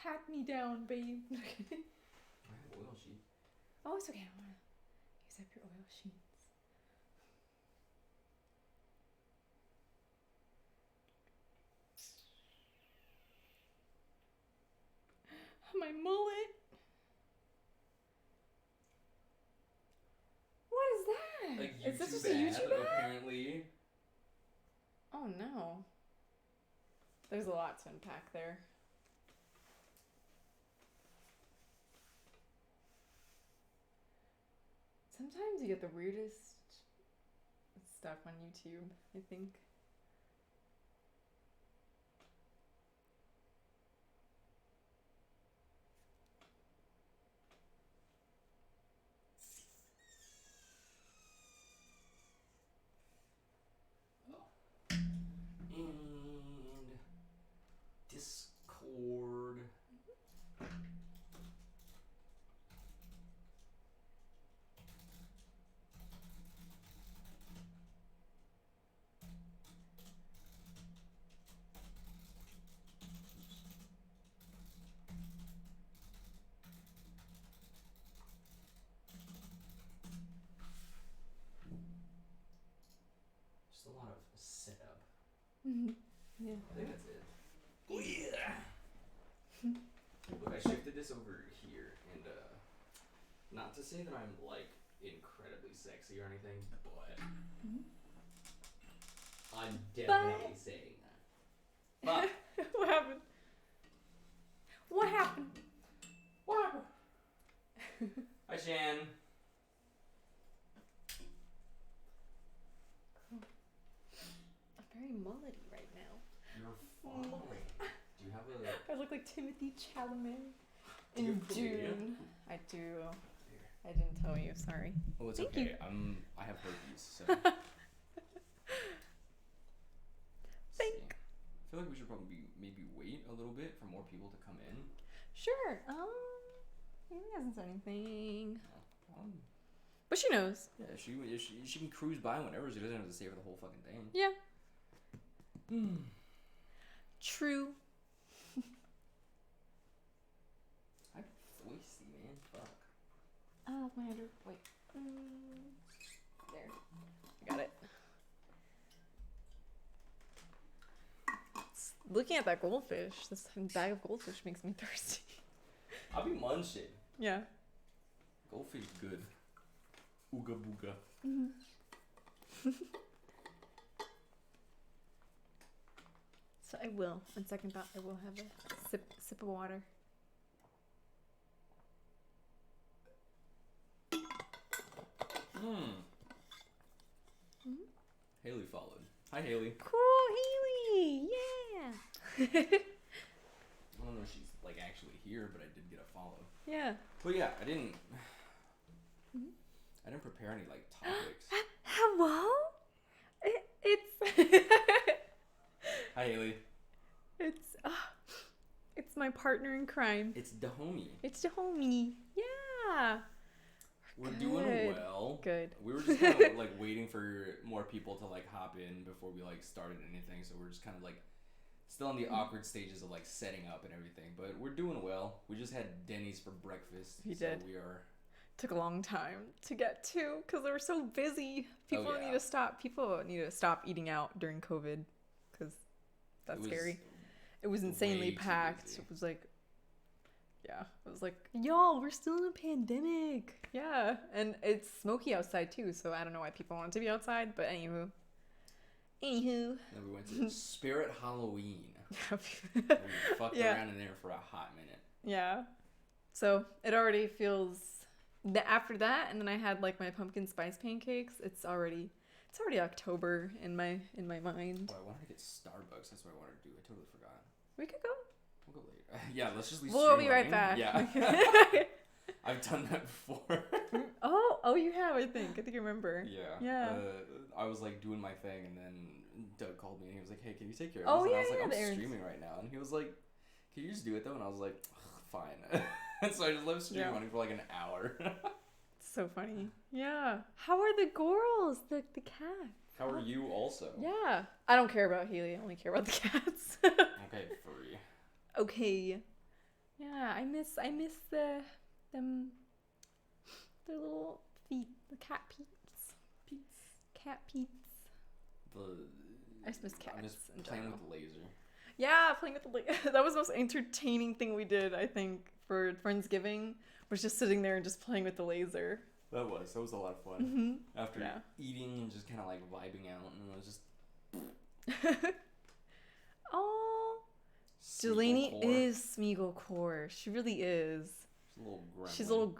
Pat me down, babe. I have oil sheet. Oh, it's okay. I want to use up your oil sheets. My mullet. What is that? Like Is this just a YouTube YouTube ad, ad? apparently. Oh no. There's a lot to unpack there. Sometimes you get the weirdest stuff on YouTube, I think. And Discord. Just a lot of setup. Yeah. I think that's it. Oh yeah. Look, I shifted this over here, and not to say that I'm like incredibly sexy or anything, but I'm definitely saying that. But What happened? What happened? what happened? Hi, Shan. I'm very mullety right now. You're falling. Do you have a? I look like Timothy Chalamet Do you in have chlamydia? June. I do. Here. I didn't tell you. Sorry. Oh, it's Thank okay. you. I have herpes, so. Thank. I feel like we should probably maybe wait a little bit for more people to come in. Sure. He hasn't said anything. Um, But she knows. yeah, she can cruise by whenever. She doesn't have to stay for the whole fucking thing. Yeah. True. I'm thirsty, man. Fuck. Oh, my under. Wait. There. I got it. Looking at that goldfish, this bag of goldfish makes me thirsty. I'll be munching. Yeah. Goldfish good. Ooga booga. So I will. On second thought, I will have a sip of water. Haley followed. Hi, Haley. Cool, Haley! Yeah! I don't know if she's like actually here, but I did get a follow. Yeah. But yeah, I didn't prepare any like topics. Hello? It's... Hi, Haley. It's my partner in crime. It's the homie. It's the homie. Yeah. We're Good. doing well. Good. We were just kind of like waiting for more people to like hop in before we like started anything. So we're just kind of like still in the awkward stages of like setting up and everything. But we're doing well. We just had Denny's for breakfast. We so did. We are. Took a long time to get to because they were so busy. People yeah. need to stop. People need to stop eating out during COVID because that's scary. It was insanely way too packed. busy. It was like, yeah, it was like, y'all, we're still in a pandemic. Yeah, and it's smoky outside too, so I don't know why people want to be outside. But anywho. Then we went to Spirit Halloween. Yeah. And we fucked around in there for a hot minute. Yeah. So it already feels after that, and then I had like my pumpkin spice pancakes. It's already October in my mind. Oh, I wanted to get Starbucks. That's what I wanted to do. I totally forgot. We could go. We'll go later. Yeah, let's just leave. We'll be stream right running. back. Yeah. I've done that before. Oh, you have. I think I remember. Yeah. I was like doing my thing, and then Doug called me and he was like, "Hey, can you take care of Oh, this?" And yeah, I was like, yeah, "I'm the errands. streaming right now," and he was like, "Can you just do it though?" And I was like, "Fine." And so I just left stream running for like an hour. So funny. Yeah. How are the girls? The cats? How are you also? Yeah. I don't care about Haley. I only care about the cats. Okay, furry. Okay. Yeah, I miss them their little feet, the cat peeps. Cat peeps. I just miss cats. I'm just in playing general. with the laser. Yeah, playing with the that was the most entertaining thing we did, I think, for Friendsgiving, was just sitting there and just playing with the laser. That was a lot of fun. Mm-hmm. After Yeah. eating and just kind of like vibing out, and it was just Oh, Smeagol Delaney core. is Smeagol core. She really is. She's a little gremlin. She's a little.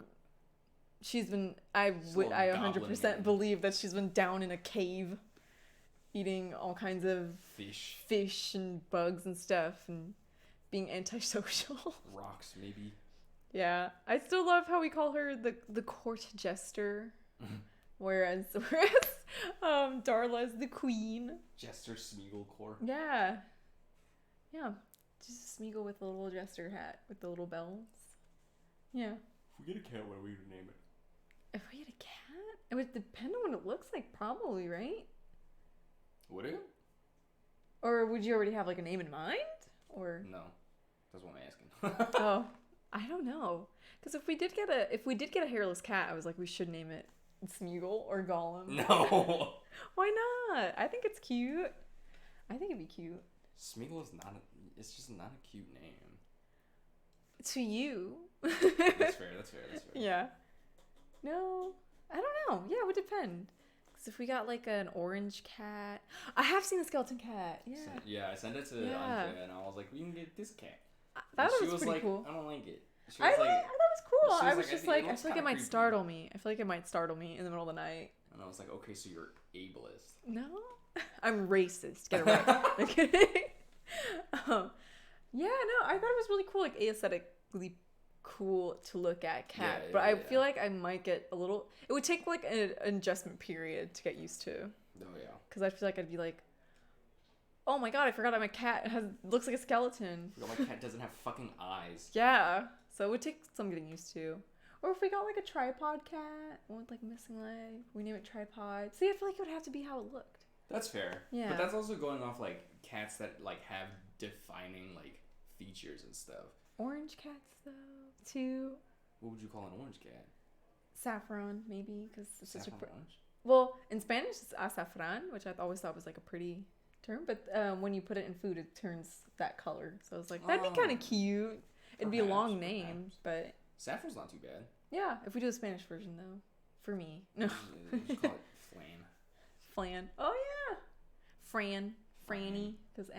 She's been. I She's a little 100% goblin believe that she's been down in a cave, eating all kinds of fish and bugs and stuff, and being antisocial. Rocks, maybe. Yeah, I still love how we call her the court jester, whereas Darla is the queen. Jester Smeagol core. Yeah, yeah, just a Smeagol with a little jester hat with the little bells. Yeah. If we get a cat, what are we gonna name it? If we had a cat, it would depend on what it looks like, probably, right? Would it? Or would you already have like a name in mind? Or No, that's what I'm asking. oh, I don't know. Because if we did get a hairless cat, I was like, we should name it Smeagol or Gollum. No. Why not? I think it's cute. I think it'd be cute. Smeagol is not. It's just not a cute name. To you. That's fair. Yeah. No, I don't know. Yeah, it would depend. Because if we got like an orange cat, I have seen a skeleton cat. Yeah. I sent it to Yeah. Andrea, and I was like, "We can get this cat." That And was pretty like, cool. "I don't like it." She I was thought like, that was cool. she I was was like, just "I like, think I it feel like looks it might kinda startle me. I feel like it might startle me in the middle of the night. and I was like, "Okay, so you're ableist." No, I'm racist. Get it right. Okay. Yeah, no, I thought it was really cool, like aesthetically cool to look at cat. Yeah, but yeah, I yeah. feel like I might get a little. It would take like an adjustment period to get used to. Oh yeah. Because I feel like I'd be like, oh my god, I forgot my cat looks like a skeleton. My cat doesn't have fucking eyes. Yeah, so it would take some getting used to. Or if we got like a tripod cat, one with like a missing leg, we name it Tripod. See, I feel like it would have to be how it looked. That's fair. Yeah. But that's also going off like cats that like have defining like features and stuff. Orange cats though, too. What would you call an orange cat? Saffron, maybe, because it's such a Saffron orange? well, in Spanish it's azafran, which I always thought was like a pretty term, but when you put it in food, it turns that color. So I was like, that'd be kind of cute. It'd be a long name, but Saffron's not too bad. yeah, if we do a Spanish version though, for me, no. Just call it Flan. Flan. Oh yeah, Franny, because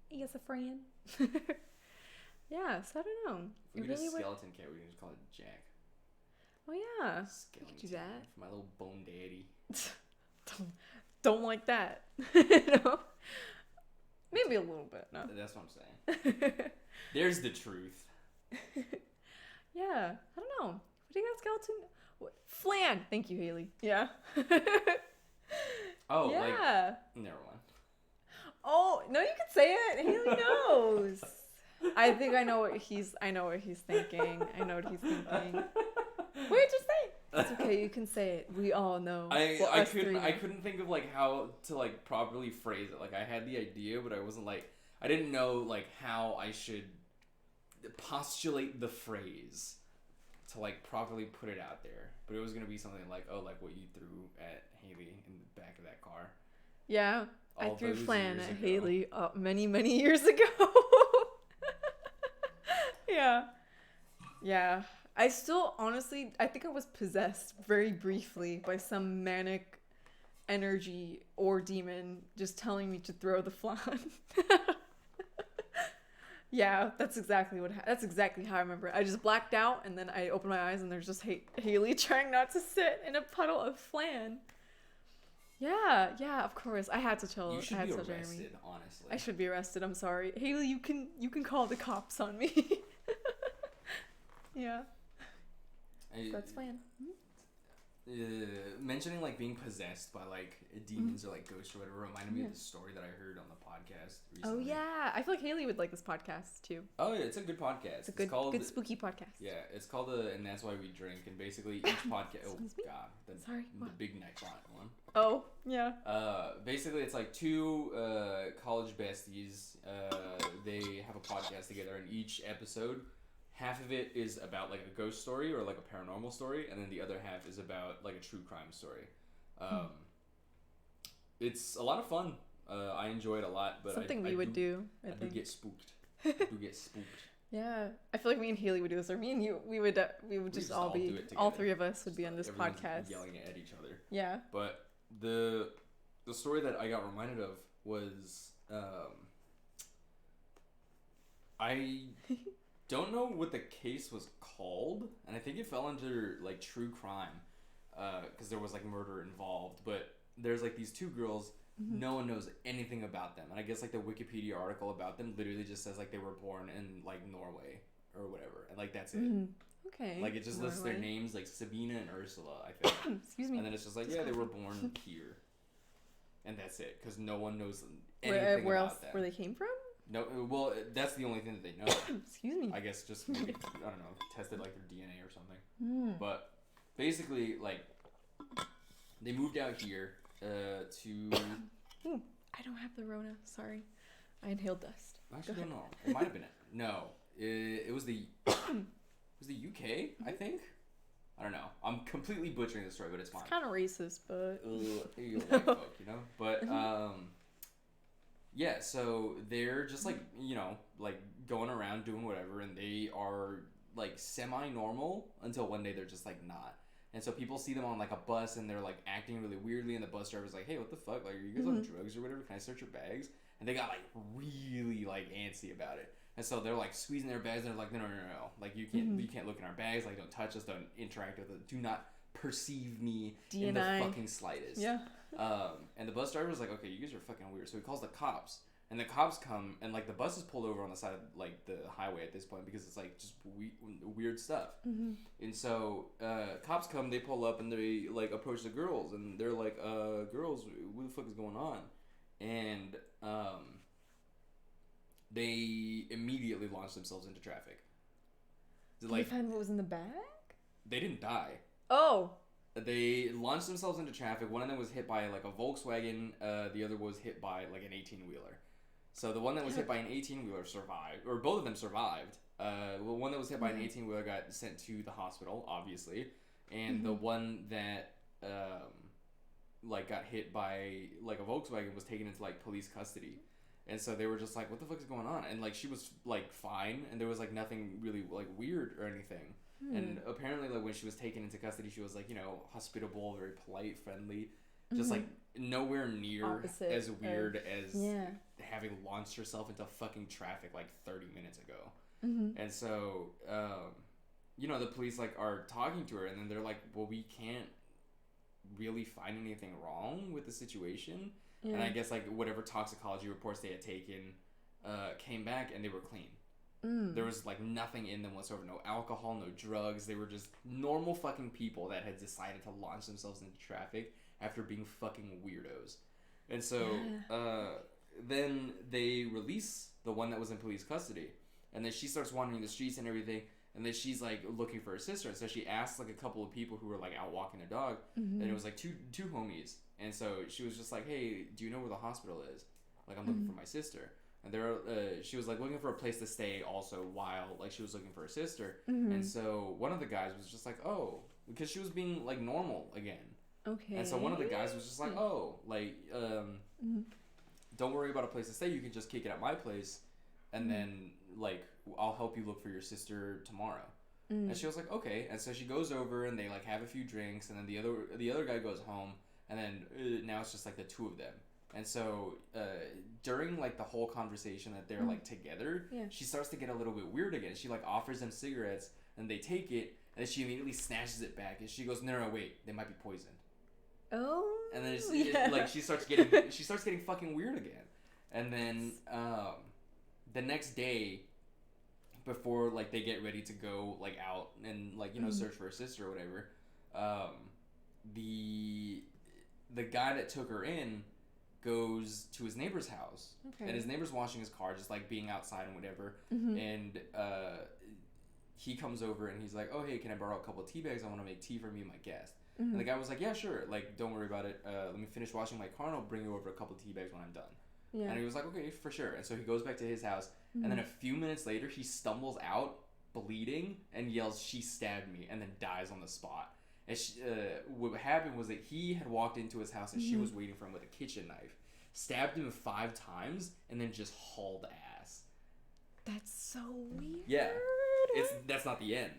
he is a Fran. Yeah, so I don't know. If we It get a really would. skeleton cat, we can just call it Jack. Oh yeah, Skeleton. do that. For my little bone daddy. don't like that. No. Maybe a little bit. No. That's what I'm saying. There's the truth. Yeah, I don't know. What do you got, skeleton? What? Flan. Thank you, Haley. Yeah. Oh, yeah. like, never mind. Oh no, you can say it. Haley knows. I think I know what he's thinking. I know what he's thinking. Wait, just say it. It's okay. You can say it. We all know. Well, I us three know. couldn't think of like how to like properly phrase it. Like I had the idea, but I wasn't like I didn't know like how I should postulate the phrase to like properly put it out there. But it was gonna be something like, oh, like what you threw at Haley in the back of that car. Yeah, I All threw those Flan years at ago. Haley many years ago. Yeah. Yeah. I still, honestly, I think I was possessed very briefly by some manic energy or demon just telling me to throw the flan. Yeah, that's exactly how I remember it. I just blacked out and then I opened my eyes and there's just Haley trying not to sit in a puddle of flan. Yeah, of course. I had to chill. You should I had be to chill, Jeremy. arrested, honestly. I should be arrested. I'm sorry, Haley. You can call the cops on me. Yeah, that's fine. Mentioning like being possessed by like demons or like ghosts or whatever reminded me of the story that I heard on the podcast recently. Oh yeah, I feel like Haley would like this podcast too. Oh yeah, it's a good podcast. It's a good spooky podcast. Yeah, it's called And That's Why We Drink, and basically each podcast. Oh Excuse me? God, Sorry, the what? big night one. Oh yeah. Basically it's like two college besties. They have a podcast together, and each episode half of it is about like a ghost story or like a paranormal story, and then the other half is about like a true crime story. It's a lot of fun. I enjoy it a lot, but Something I we would do. I do think. get spooked. I do get spooked. Yeah, I feel like me and Haley would do this, or me and you. We would just all do be. it All together. three of us would be on this Everyone's podcast. yelling at each other. Yeah. But the story that I got reminded of was I don't know what the case was called, and I think it fell under like true crime because there was like murder involved. But there's like these two girls. No one knows anything about them, and I guess like the Wikipedia article about them literally just says like they were born in like Norway or whatever, and like that's it. Okay. Like it just lists their Norway. names like Sabina and Ursula, I think. Excuse me. And then it's just like, yeah, they were born here, and that's it, because no one knows anything where about else? them. Where they came from? No, well, that's the only thing that they know. Excuse me. I guess just maybe, I don't know, tested like their DNA or something. But basically, like, they moved out here to. I don't have the Rona. Sorry, I inhaled dust. I actually don't know. It might have been it. No, it was the. It was the UK, I think. I don't know. I'm completely butchering the story, but it's fine. It's kind of racist, but. You white folk, you know. But yeah. So they're just like like going around doing whatever, and they are like semi-normal until one day they're just like not. And so people see them on like a bus, and they're like acting really weirdly, and the bus driver's like, "Hey, what the fuck? Like, are you guys on drugs or whatever? Can I search your bags?" And they got like really like antsy about it. And so they're like squeezing their bags, and they're like, no, like you can't look in our bags, like don't touch us, don't interact with us, do not perceive me in the fucking slightest. Yeah. And the bus driver was like, okay, you guys are fucking weird. So he calls the cops, and the cops come, and like the bus is pulled over on the side of like the highway at this point because it's like just weird stuff. And so cops come, they pull up, and they like approach the girls, and they're like, girls, what the fuck is going on? And they immediately launched themselves into traffic. Did they find what was in the bag? They didn't die. Oh. They launched themselves into traffic. One of them was hit by like a Volkswagen. The other was hit by like an 18-wheeler. So the one that was hit by an 18-wheeler survived, or both of them survived. Well, one that was hit by an 18-wheeler got sent to the hospital, obviously, and the one that like got hit by like a Volkswagen was taken into like police custody. And so they were just like, what the fuck is going on? And like she was like fine, and there was like nothing really like weird or anything. And apparently like when she was taken into custody, she was like, hospitable, very polite, friendly, just like nowhere near Opposite as weird as yeah. having launched herself into fucking traffic like 30 minutes ago. And so the police like are talking to her, and then they're like, well, we can't really find anything wrong with the situation. Yeah. And I guess like whatever toxicology reports they had taken came back, and they were clean. There was like nothing in them whatsoever. No alcohol, no drugs. They were just normal fucking people that had decided to launch themselves into traffic after being fucking weirdos. And so then they release the one that was in police custody, and then she starts wandering the streets and everything. And then she's like looking for her sister, and so she asked like a couple of people who were like out walking a dog, and it was like two homies. And so she was just like, hey, do you know where the hospital is? Like, I'm looking for my sister. And she was like looking for a place to stay also while like she was looking for her sister. And so one of the guys was just like, oh, because she was being like normal again. Okay. And so one of the guys was just like, oh, like don't worry about a place to stay. You can just kick it at my place, and then like I'll help you look for your sister tomorrow. And she was like, okay. And so she goes over, and they like have a few drinks, and then the other guy goes home, and then now it's just like the two of them. And so during like the whole conversation that they're like together, she starts to get a little bit weird again. She like offers them cigarettes, and they take it, and then she immediately snatches it back, and she goes, no, wait, they might be poisoned. Oh. And then it's like she starts getting fucking weird again. And then the next day, before like they get ready to go like out and like search for her sister or whatever, the guy that took her in goes to his neighbor's house, and his neighbor's washing his car, just like being outside and whatever. And he comes over, and he's like, oh, hey, can I borrow a couple of tea bags? I want to make tea for me and my guest. And the guy was like, yeah, sure, like don't worry about it, let me finish washing my car, and I'll bring you over a couple of tea bags when I'm done. And he was like, okay, for sure. And so he goes back to his house, and then a few minutes later he stumbles out bleeding and yells, "She stabbed me," and then dies on the spot. And what happened was that he had walked into his house and she was waiting for him with a kitchen knife, stabbed him 5 times, and then just hauled ass. That's so weird. Yeah, that's not the end.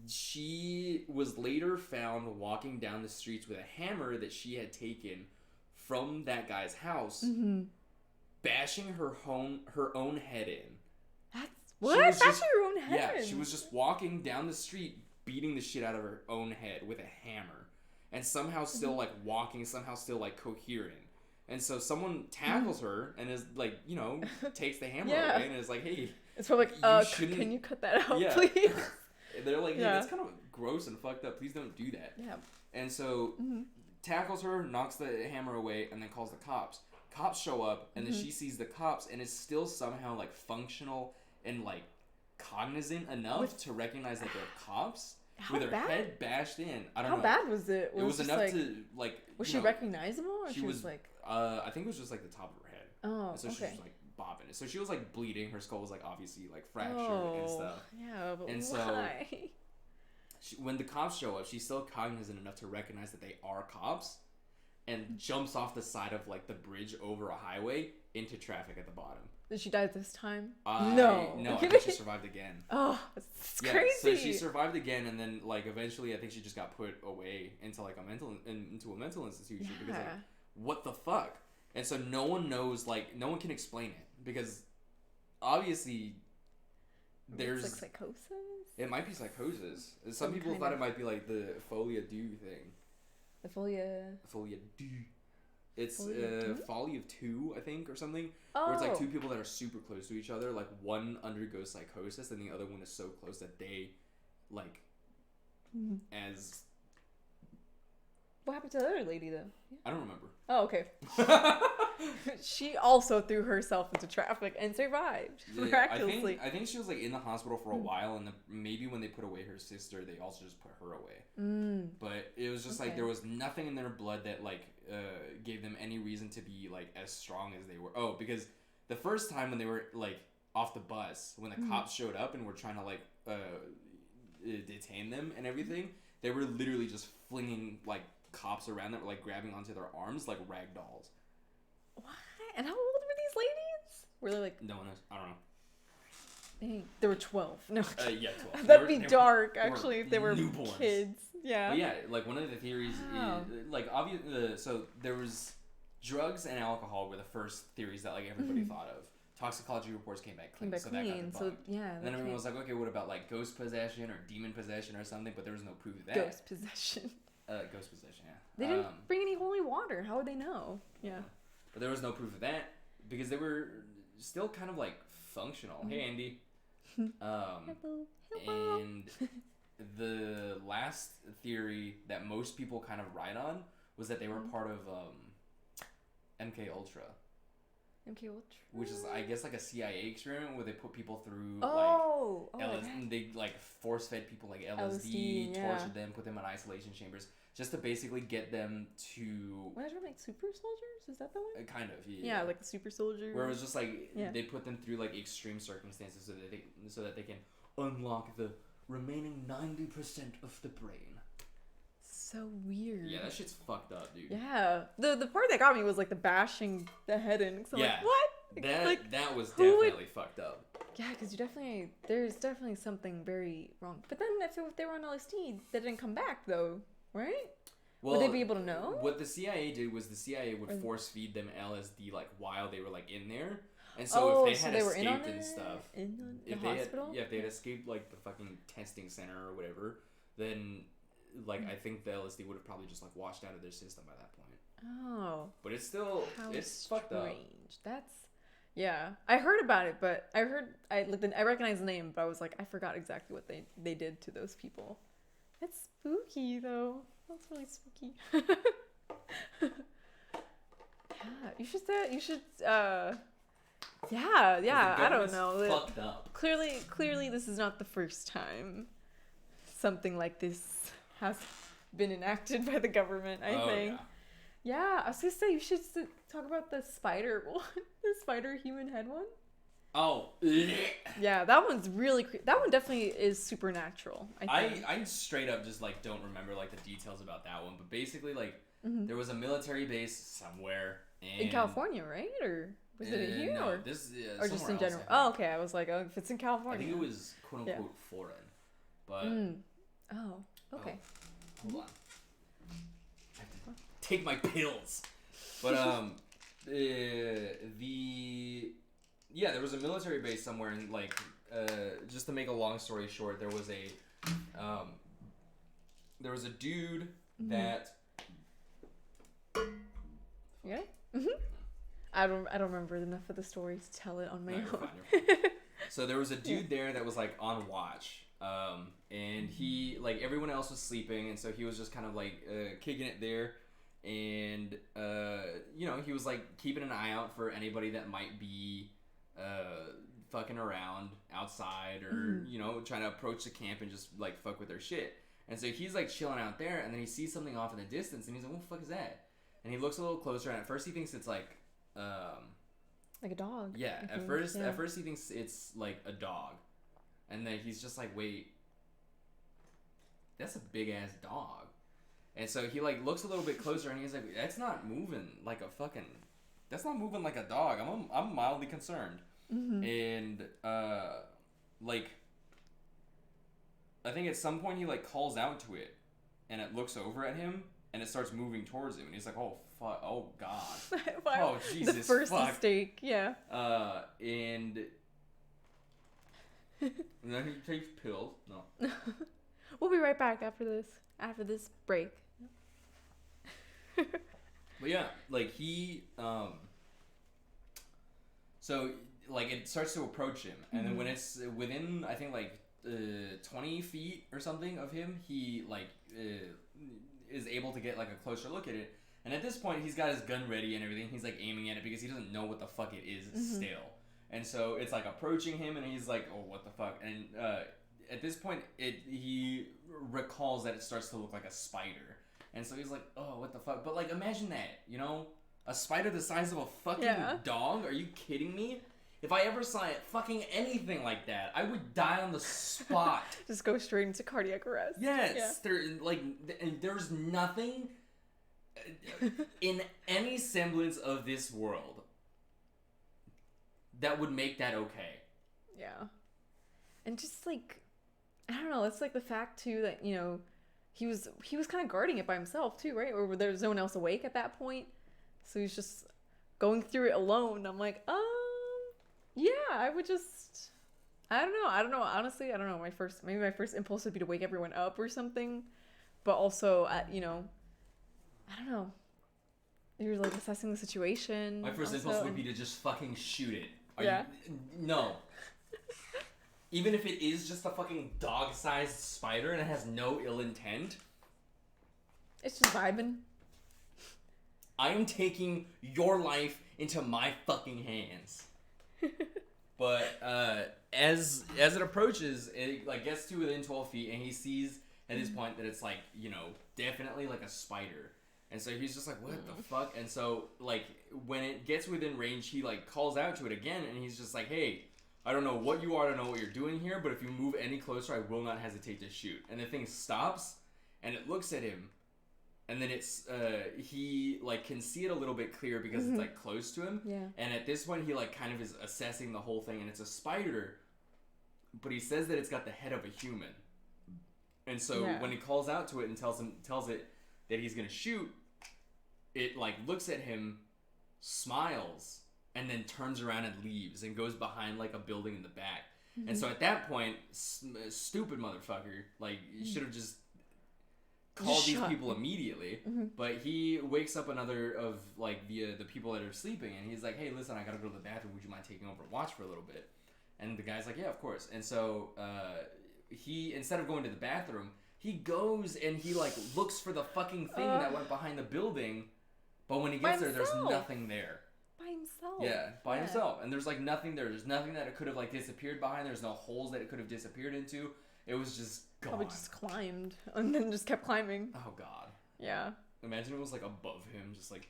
She was later found walking down the streets with a hammer that she had taken from that guy's house, bashing her own head in. That's what? Bashing her own head? Yeah, she was just walking down the street, beating the shit out of her own head with a hammer, and somehow still like walking, somehow still like coherent. And so someone tackles her and is like, you know, takes the hammer away and is like, "Hey." It's probably like, can you cut that out, please? They're like, "Hey, that's kind of gross and fucked up. Please don't do that." Yeah. And so tackles her, knocks the hammer away, and then calls the cops. Cops show up, and then she sees the cops, and is still somehow like functional and like cognizant enough to recognize that they're cops. With her head bashed in. I don't know. How bad was it? It was enough to like. Was she recognizable, or she was like? I think it was just like the top of her head. Oh, and so she was like bobbing it. So she was like bleeding. Her skull was like obviously like fractured and stuff. Yeah, but and why? So when the cops show up, she's still cognizant enough to recognize that they are cops, and jumps off the side of like the bridge over a highway into traffic at the bottom. Did she die this time? No, I think she survived again. Oh, it's crazy. So she survived again, and then like eventually, I think she just got put away into like a mental institution because like, what the fuck? And so no one knows, like no one can explain it because obviously there's it's like psychosis. It might be psychosis. Some people thought it might be like the folie à deux thing. The folie à deux. It's Folly of Two, I think, or something. Oh. Where it's like 2 people that are super close to each other. Like one undergoes psychosis, and the other one is so close that they, like, as. What happened to the other lady though? I don't remember. Oh, okay. She also threw herself into traffic and survived miraculously. I think she was like in the hospital for a while, and maybe when they put away her sister, they also just put her away. But it was just like there was nothing in their blood that like gave them any reason to be like as strong as they were. Oh, because the first time when they were like off the bus, when the cops showed up and were trying to like detain them and everything, they were literally just flinging like cops around that were like grabbing onto their arms like rag dolls. What? And how old were these ladies? Were they like? No one knows. I don't know. Dang, they were 12. No. Yeah, 12. That'd be dark, actually, if they were newborns. Kids. Yeah. But yeah, like one of the theories is like obvious. So there was drugs and alcohol were the first theories that like everybody thought of. Toxicology reports came back clean, so that got debunked. So yeah. And then everyone was like, okay, what about like ghost possession or demon possession or something? But there was no proof of that. Ghost possession. Ghost possession. Yeah. They didn't bring any holy water. How would they know? Yeah. But there was no proof of that because they were still kind of like functional. Hey, Andy. Hello. And the last theory that most people kind of ride on was that they were part of MK Ultra. MK Ultra? Which is, I guess, like a CIA experiment where they put people through they like force fed people like LSD, tortured them, put them in isolation chambers, just to basically get them to. What is it, like super soldiers? Is that the one? Kind of, yeah. Yeah, like the super soldier. Where it was just like they put them through like extreme circumstances so that they can unlock the remaining 90% of the brain. So weird. Yeah, that shit's fucked up, dude. Yeah, the part that got me was like the bashing the head in. So I'm like, what? That was definitely fucked up. Yeah, because there's definitely something very wrong. But then if they were on LSD, they didn't come back though, right? Well, would they be able to know? What the CIA did was the CIA would force feed them LSD like while they were like in there. And so if they had escaped and stuff, if they had escaped like the fucking testing center or whatever, then like I think the LSD would have probably just like washed out of their system by that point. Oh. But it's still fucked up. That's I heard about it, but I recognized the name, but I was like I forgot exactly what they did to those people. That's spooky though. That's really spooky. Yeah, you should I don't know. Fucked up. Clearly this is not the first time something like this has been enacted by the government, I think. Yeah, I was gonna say you should talk about the spider one, the spider human head one. Oh. Yeah, that one's really that one definitely is supernatural. I think. I straight up just like don't remember like the details about that one, but basically like there was a military base somewhere In California, right? Or was it here? No, or this or just in else, general? Oh, okay. I was like, oh, if it's in I California. think it was quote unquote foreign, but Oh, okay. hold on, I have to take my pills. But there was a military base somewhere, and like just to make a long story short, there was a dude that. Yeah. I don't remember enough of the story to tell it on my own. You're fine. So there was a dude there that was like on watch, and he like everyone else was sleeping, and so he was just kind of like kicking it there, and he was like keeping an eye out for anybody that might be fucking around outside or trying to approach the camp and just like fuck with their shit. And so he's like chilling out there, and then he sees something off in the distance, and he's like, "What the fuck is that?" And he looks a little closer, and at first he thinks it's like a dog. Yeah, at first he thinks it's like a dog, and then he's just like, "Wait, that's a big ass dog." And so he like looks a little bit closer, and he's like, "That's not moving like a fucking. That's not moving like a dog. I'm mildly concerned." And like, I think at some point he like calls out to it, and it looks over at him, and it starts moving towards him, and he's like, "Oh fuck! Oh god! Oh Jesus! The first fuck. mistake, yeah." And then he takes pills. No. We'll be right back after this break. But yeah, like he so like it starts to approach him, and then when it's within I think like 20 feet or something of him, he like is able to get like a closer look at it. And at this point, he's got his gun ready and everything. He's like aiming at it because he doesn't know what the fuck it is still. And so it's like approaching him, and he's like, "Oh, what the fuck?" And at this point, he recalls that it starts to look like a spider, and so he's like, "Oh, what the fuck?" But like, imagine that, a spider the size of a fucking dog. Are you kidding me? If I ever saw it fucking anything like that, I would die on the spot. Just go straight into cardiac arrest. Yes, there's nothing in any semblance of this world that would make that okay. Yeah. And just like, I don't know, it's like the fact too that, he was kind of guarding it by himself too, right? Or there was no one else awake at that point. So he's just going through it alone. I'm like, yeah, I would just, I don't know. Honestly, I don't know. My first impulse would be to wake everyone up or something. But also, I don't know. You're like assessing the situation. My first impulse would be to just fucking shoot it. No. Even if it is just a fucking dog-sized spider and it has no ill intent. It's just vibing. I am taking your life into my fucking hands. But as it approaches, it like gets to within 12 feet, and he sees at this point that it's like, definitely like a spider. And so he's just like, what the fuck? And so, like, when it gets within range, he, like, calls out to it again, and he's just like, hey, I don't know what you are, I don't know what you're doing here, but if you move any closer, I will not hesitate to shoot. And the thing stops, and it looks at him, and then it's, he, like, can see it a little bit clearer because it's, like, close to him. Yeah. And at this point, he, like, kind of is assessing the whole thing, and it's a spider, but he says that it's got the head of a human. And so when he calls out to it and tells it that he's gonna shoot, it like looks at him, smiles, and then turns around and leaves and goes behind like a building in the back. And so at that point, stupid motherfucker, like you should have just called these people immediately. But he wakes up another of like the people that are sleeping, and he's like, hey, listen, I gotta go to the bathroom, would you mind taking over watch for a little bit? And the guy's like, yeah, of course. And so he, instead of going to the bathroom, he goes and he like looks for the fucking thing that went behind the building, but when he gets there, there's nothing there. By himself. Yeah, by himself. And there's like nothing there. There's nothing that it could have like disappeared behind. There's no holes that it could have disappeared into. It was just gone. Probably just climbed and then just kept climbing. Oh god. Yeah. Imagine it was like above him, just like.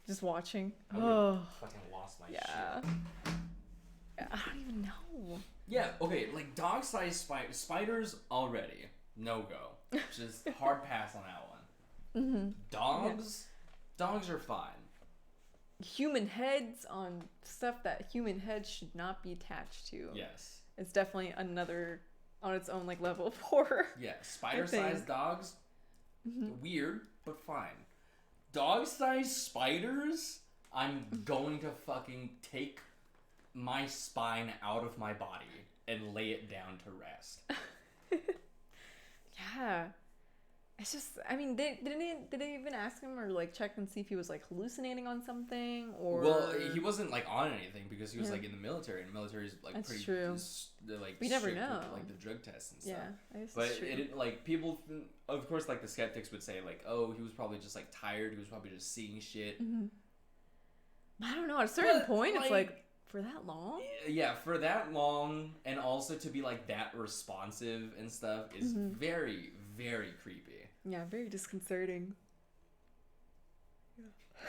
Just watching. I would have fucking lost my shit. I don't even know. Yeah, okay, like dog-sized spiders already no go. Just hard pass on that one. Mm-hmm. Dogs are fine. Human heads on stuff that human heads should not be attached to. Yes. It's definitely another on its own like level of horror. Yeah, spider-sized dogs, weird, but fine. Dog-sized spiders, I'm going to fucking take my spine out of my body and lay it down to rest. Yeah. It's just, I mean, did they even ask him or like check and see if he was like hallucinating on something or? Well, he wasn't like on anything because he was like in the military, and the military is like that's pretty. True. They're like we never strict know. with, like the drug tests and stuff. Yeah, I guess but it's true. it like people, of course, like the skeptics would say like, oh, he was probably just like tired. He was probably just seeing shit. Mm-hmm. I don't know. At a certain point, it's like for that long. Yeah, for that long, and also to be like that responsive and stuff is very, very creepy. Yeah, very disconcerting.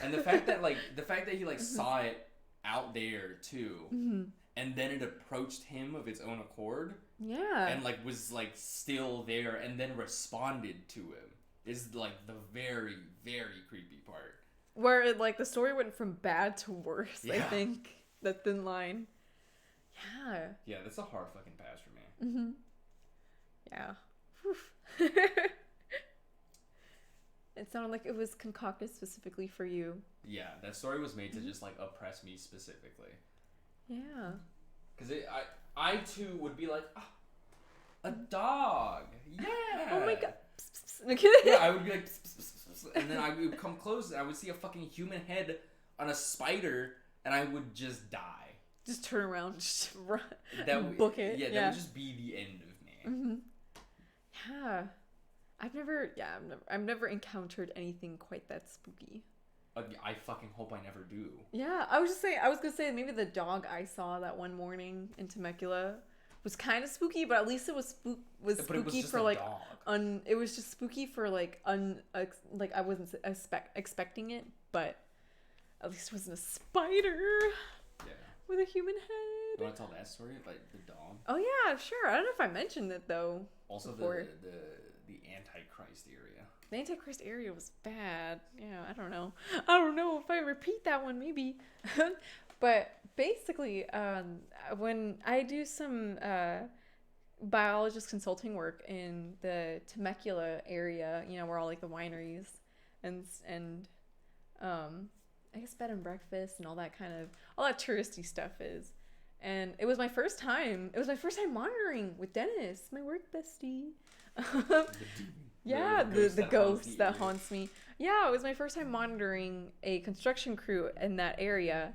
And the fact that he like saw it out there too, and then it approached him of its own accord. Yeah. And like was like still there, and then responded to him is like the very, very creepy part. Where it, like the story went from bad to worse. Yeah. I think the thin line. Yeah. Yeah, that's a hard fucking pass for me. Mm-hmm. Yeah. It sounded like it was concocted specifically for you. Yeah, that story was made to just like oppress me specifically. Yeah. Because I too would be like, oh, a dog. Yeah. Oh my god. Yeah, I would be like, pss, pss, pss, pss, and then I would come close and I would see a fucking human head on a spider and I would just die. Just turn around, just run, book it. Yeah, that would just be the end of me. Mm-hmm. Yeah. I've never encountered anything quite that spooky. I fucking hope I never do. Yeah, I was gonna say maybe the dog I saw that one morning in Temecula was kind of spooky, but at least it was spooky for like it was just spooky for like like I wasn't expecting it, but at least it wasn't a spider. Yeah. With a human head. You want to tell that story like the dog? Oh yeah, sure. I don't know if I mentioned it though. Also before. the Antichrist area. The Antichrist area was bad. Yeah, I don't know if I repeat that one, maybe. But basically, when I do some biologist consulting work in the Temecula area, where all like the wineries and I guess bed and breakfast and all that touristy stuff is. And it was my first time. It was my first time monitoring with Dennis, my work bestie. Yeah, the ghost that haunts me. Yeah, it was my first time monitoring a construction crew in that area.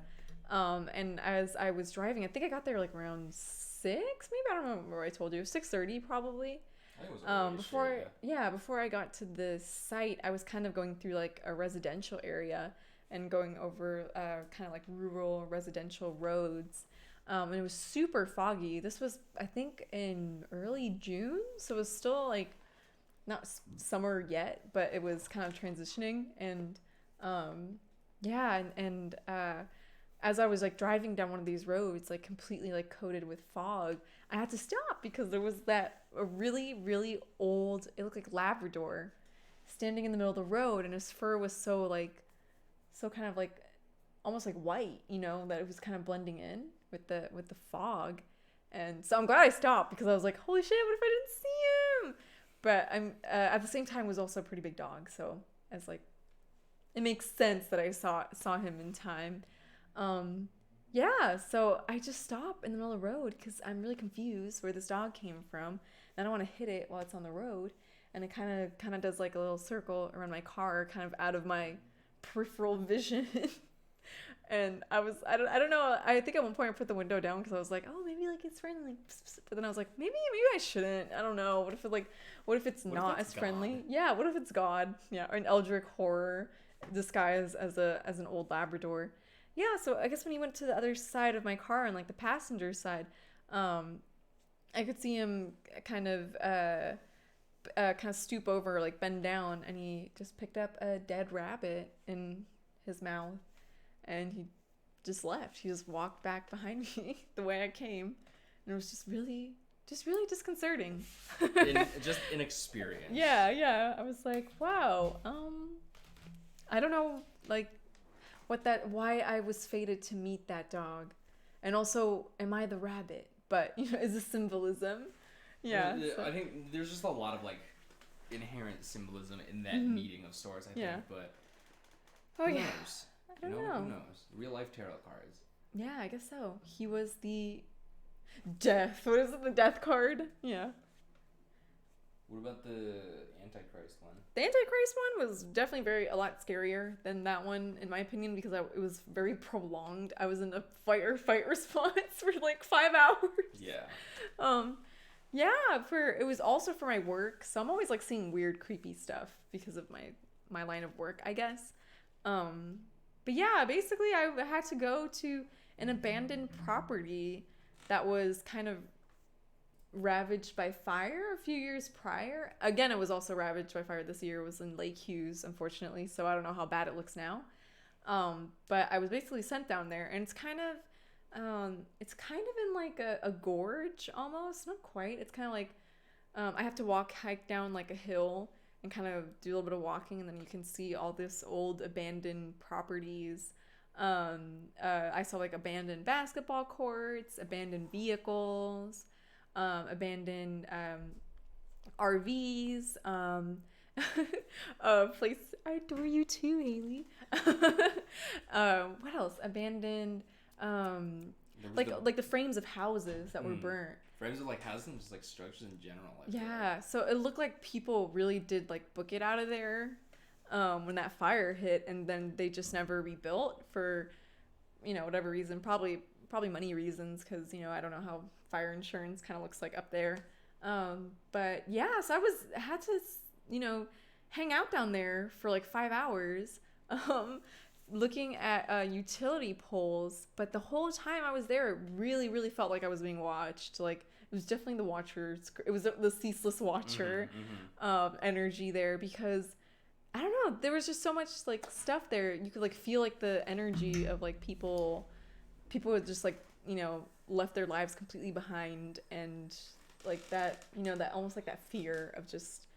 And as I was driving, I think I got there like around 6, maybe, I don't remember what I told you, 6:30 probably. I think it was before I got to the site, I was kind of going through like a residential area and going over kind of like rural residential roads. And it was super foggy. This was, I think, in early June, so it was still like not summer yet, but it was kind of transitioning. And as I was like driving down one of these roads, like completely like coated with fog, I had to stop because there was a really, really old, it looked like Labrador standing in the middle of the road, and his fur was so kind of like almost like white, that it was kind of blending in with the fog. And so I'm glad I stopped because I was like, holy shit, what if I didn't see him? But I'm at the same time was also a pretty big dog, so as like it makes sense that I saw him in time. Yeah, so I just stop in the middle of the road because I'm really confused where this dog came from, and I don't want to hit it while it's on the road. And it kind of does like a little circle around my car, kind of out of my peripheral vision. And I don't know, I think at one point I put the window down because I was like, oh, maybe like it's friendly, but then I was like, maybe I shouldn't. I don't know, what if it's not as friendly? Yeah, what if it's God? Yeah, or an eldritch horror disguised as an old Labrador. Yeah, so I guess when he went to the other side of my car and like the passenger side, I could see him kind of stoop over, like bend down, and he just picked up a dead rabbit in his mouth, and he just left. He just walked back behind me the way I came, and it was just really disconcerting. Just an experience. Yeah. I was like, wow. I don't know, like, why I was fated to meet that dog, and also, am I the rabbit? But is a symbolism. Yeah. I think there's just a lot of like inherent symbolism in that meeting of sorts. I think, but who knows? I don't know. Who knows? Real life tarot cards. Yeah, I guess so. He was the death. What is it? The death card? Yeah. What about the Antichrist one? The Antichrist one was definitely a lot scarier than that one, in my opinion, because it was very prolonged. I was in a fight response for like 5 hours. Yeah. It was also for my work, so I'm always like seeing weird, creepy stuff because of my line of work, I guess. But yeah, basically I had to go to an abandoned property that was kind of ravaged by fire a few years prior. Again, it was also ravaged by fire this year. It was in Lake Hughes, unfortunately, so I don't know how bad it looks now. But I was basically sent down there, and it's kind of in like a gorge almost. Not quite. It's kind of like I have to hike down like a hill and kind of do a little bit of walking, and then you can see all this old abandoned properties. I saw like abandoned basketball courts, abandoned vehicles, abandoned RVs, place. I adore you too, Haley. What else? Abandoned like the frames of houses that were burnt. Frames of like houses and just like structures in general. Yeah, so it looked like people really did like book it out of there when that fire hit, and then they just never rebuilt for whatever reason, probably money reasons, because I don't know how fire insurance kind of looks like up there. But yeah, so I had to hang out down there for like 5 hours looking at utility poles, but the whole time I was there, it really, really felt like I was being watched. Like, it was definitely the watcher. It was the ceaseless watcher energy there, because I don't know, there was just so much like stuff there. You could like feel like the energy of like people would just like left their lives completely behind, and like that that almost like that fear of just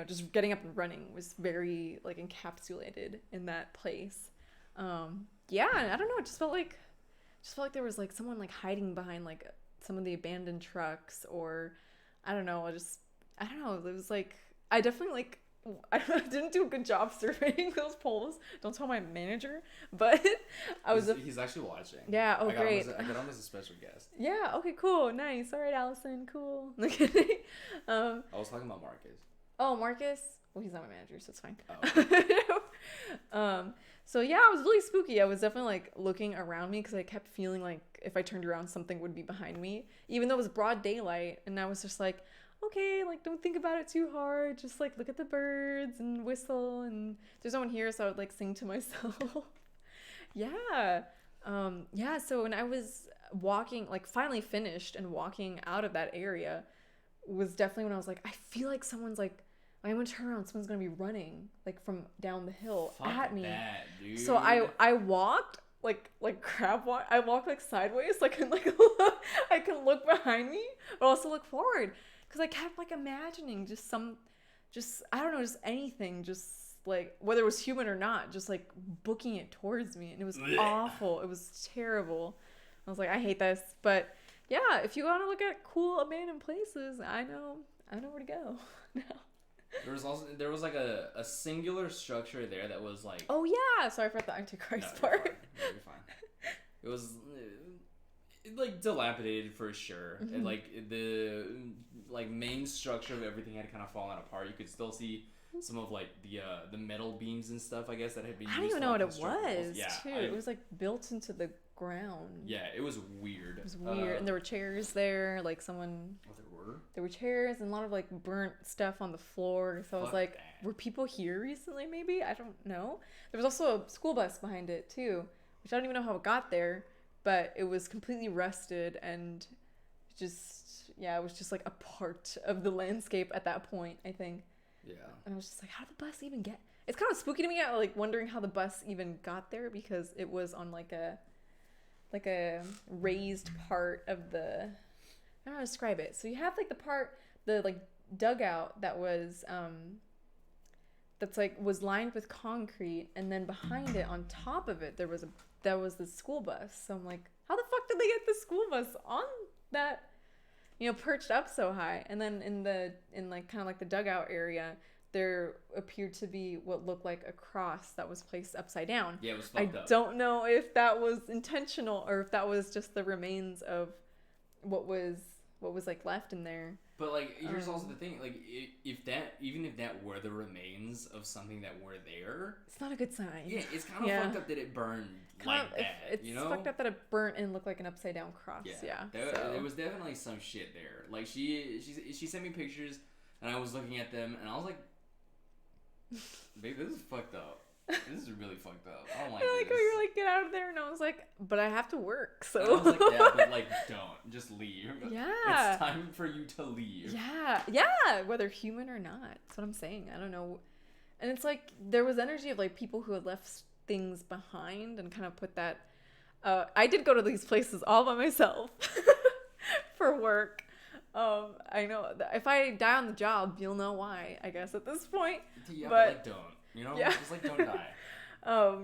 just getting up and running was very like encapsulated in that place. Yeah, I don't know, it just felt like there was like someone like hiding behind like some of the abandoned trucks, or I don't know, it was like I definitely like I didn't do a good job surveying those poles. Don't tell my manager, but he's actually watching. Yeah, great. I got him as a special guest. Yeah, okay, cool, nice. All right, Allison, cool. I was talking about Marcus. Oh, Marcus? Well, he's not my manager, so it's fine. Oh. So yeah, it was really spooky. I was definitely like looking around me because I kept feeling like if I turned around, something would be behind me, even though it was broad daylight. And I was just like, okay, like don't think about it too hard. Just like look at the birds and whistle. And there's no one here, so I would like sing to myself. Yeah. So when I was walking, like finally finished and walking out of that area, was definitely when I was like, I feel like someone's like, I'm gonna turn around, someone's gonna be running like from down the hill at me. That, dude. So I walked like crab walk. I walked like sideways so I can like I can look behind me but also look forward, because I kept like imagining just I don't know, just anything, just like whether it was human or not, just like booking it towards me, and it was awful. It was terrible. I was like, I hate this. But yeah, if you want to look at cool abandoned places, I know where to go now. There was like a singular structure there that was like. Oh yeah, sorry for the Antichrist part. You're fine. It was like dilapidated for sure, and like the main structure of everything had kind of fallen apart. You could still see some of like the metal beams and stuff, I guess, that had been used. I don't even know what it was. Yeah, too. It was like built into the ground. Yeah, it was weird. It was weird, and there were chairs there, like someone. Oh, there were. There were chairs and a lot of like burnt stuff on the floor. So I was like, were people here recently? Maybe, I don't know. There was also a school bus behind it too, which I don't even know how it got there, but it was completely rusted and just it was just like a part of the landscape at that point, I think. Yeah. And I was just like, how did the bus even get? It's kind of spooky to me, like wondering how the bus even got there, because it was on like a like a raised part of the, I don't know how to describe it. So you have like the like dugout that was that's like was lined with concrete, and then behind it on top of it there was the school bus. So I'm like, how the fuck did they get the school bus on that, perched up so high? And then in like kind of like the dugout area, there appeared to be what looked like a cross that was placed upside down. Yeah, it was fucked up. I don't know if that was intentional or if that was just the remains of what was like left in there. But like, here's also the thing: like, if that were the remains of something that were there, it's not a good sign. Yeah, it's kind of fucked up that it burned like that. It's fucked up that it burnt and looked like an upside down cross. Yeah, there was definitely some shit there. Like she sent me pictures, and I was looking at them, and I was like, babe, this is fucked up. This is really fucked up. I don't like this. Oh, you're like, get out of there, and I was like, but I have to work, so. And I was like, yeah, but like, don't. Just leave. Yeah. It's time for you to leave. Yeah, whether human or not. That's what I'm saying. I don't know. And it's like, there was energy of like people who had left things behind and kind of put that. I did go to these places all by myself for work. I know if I die on the job, you'll know why, I guess, at this point. Yeah, but like, don't. Just like, don't die.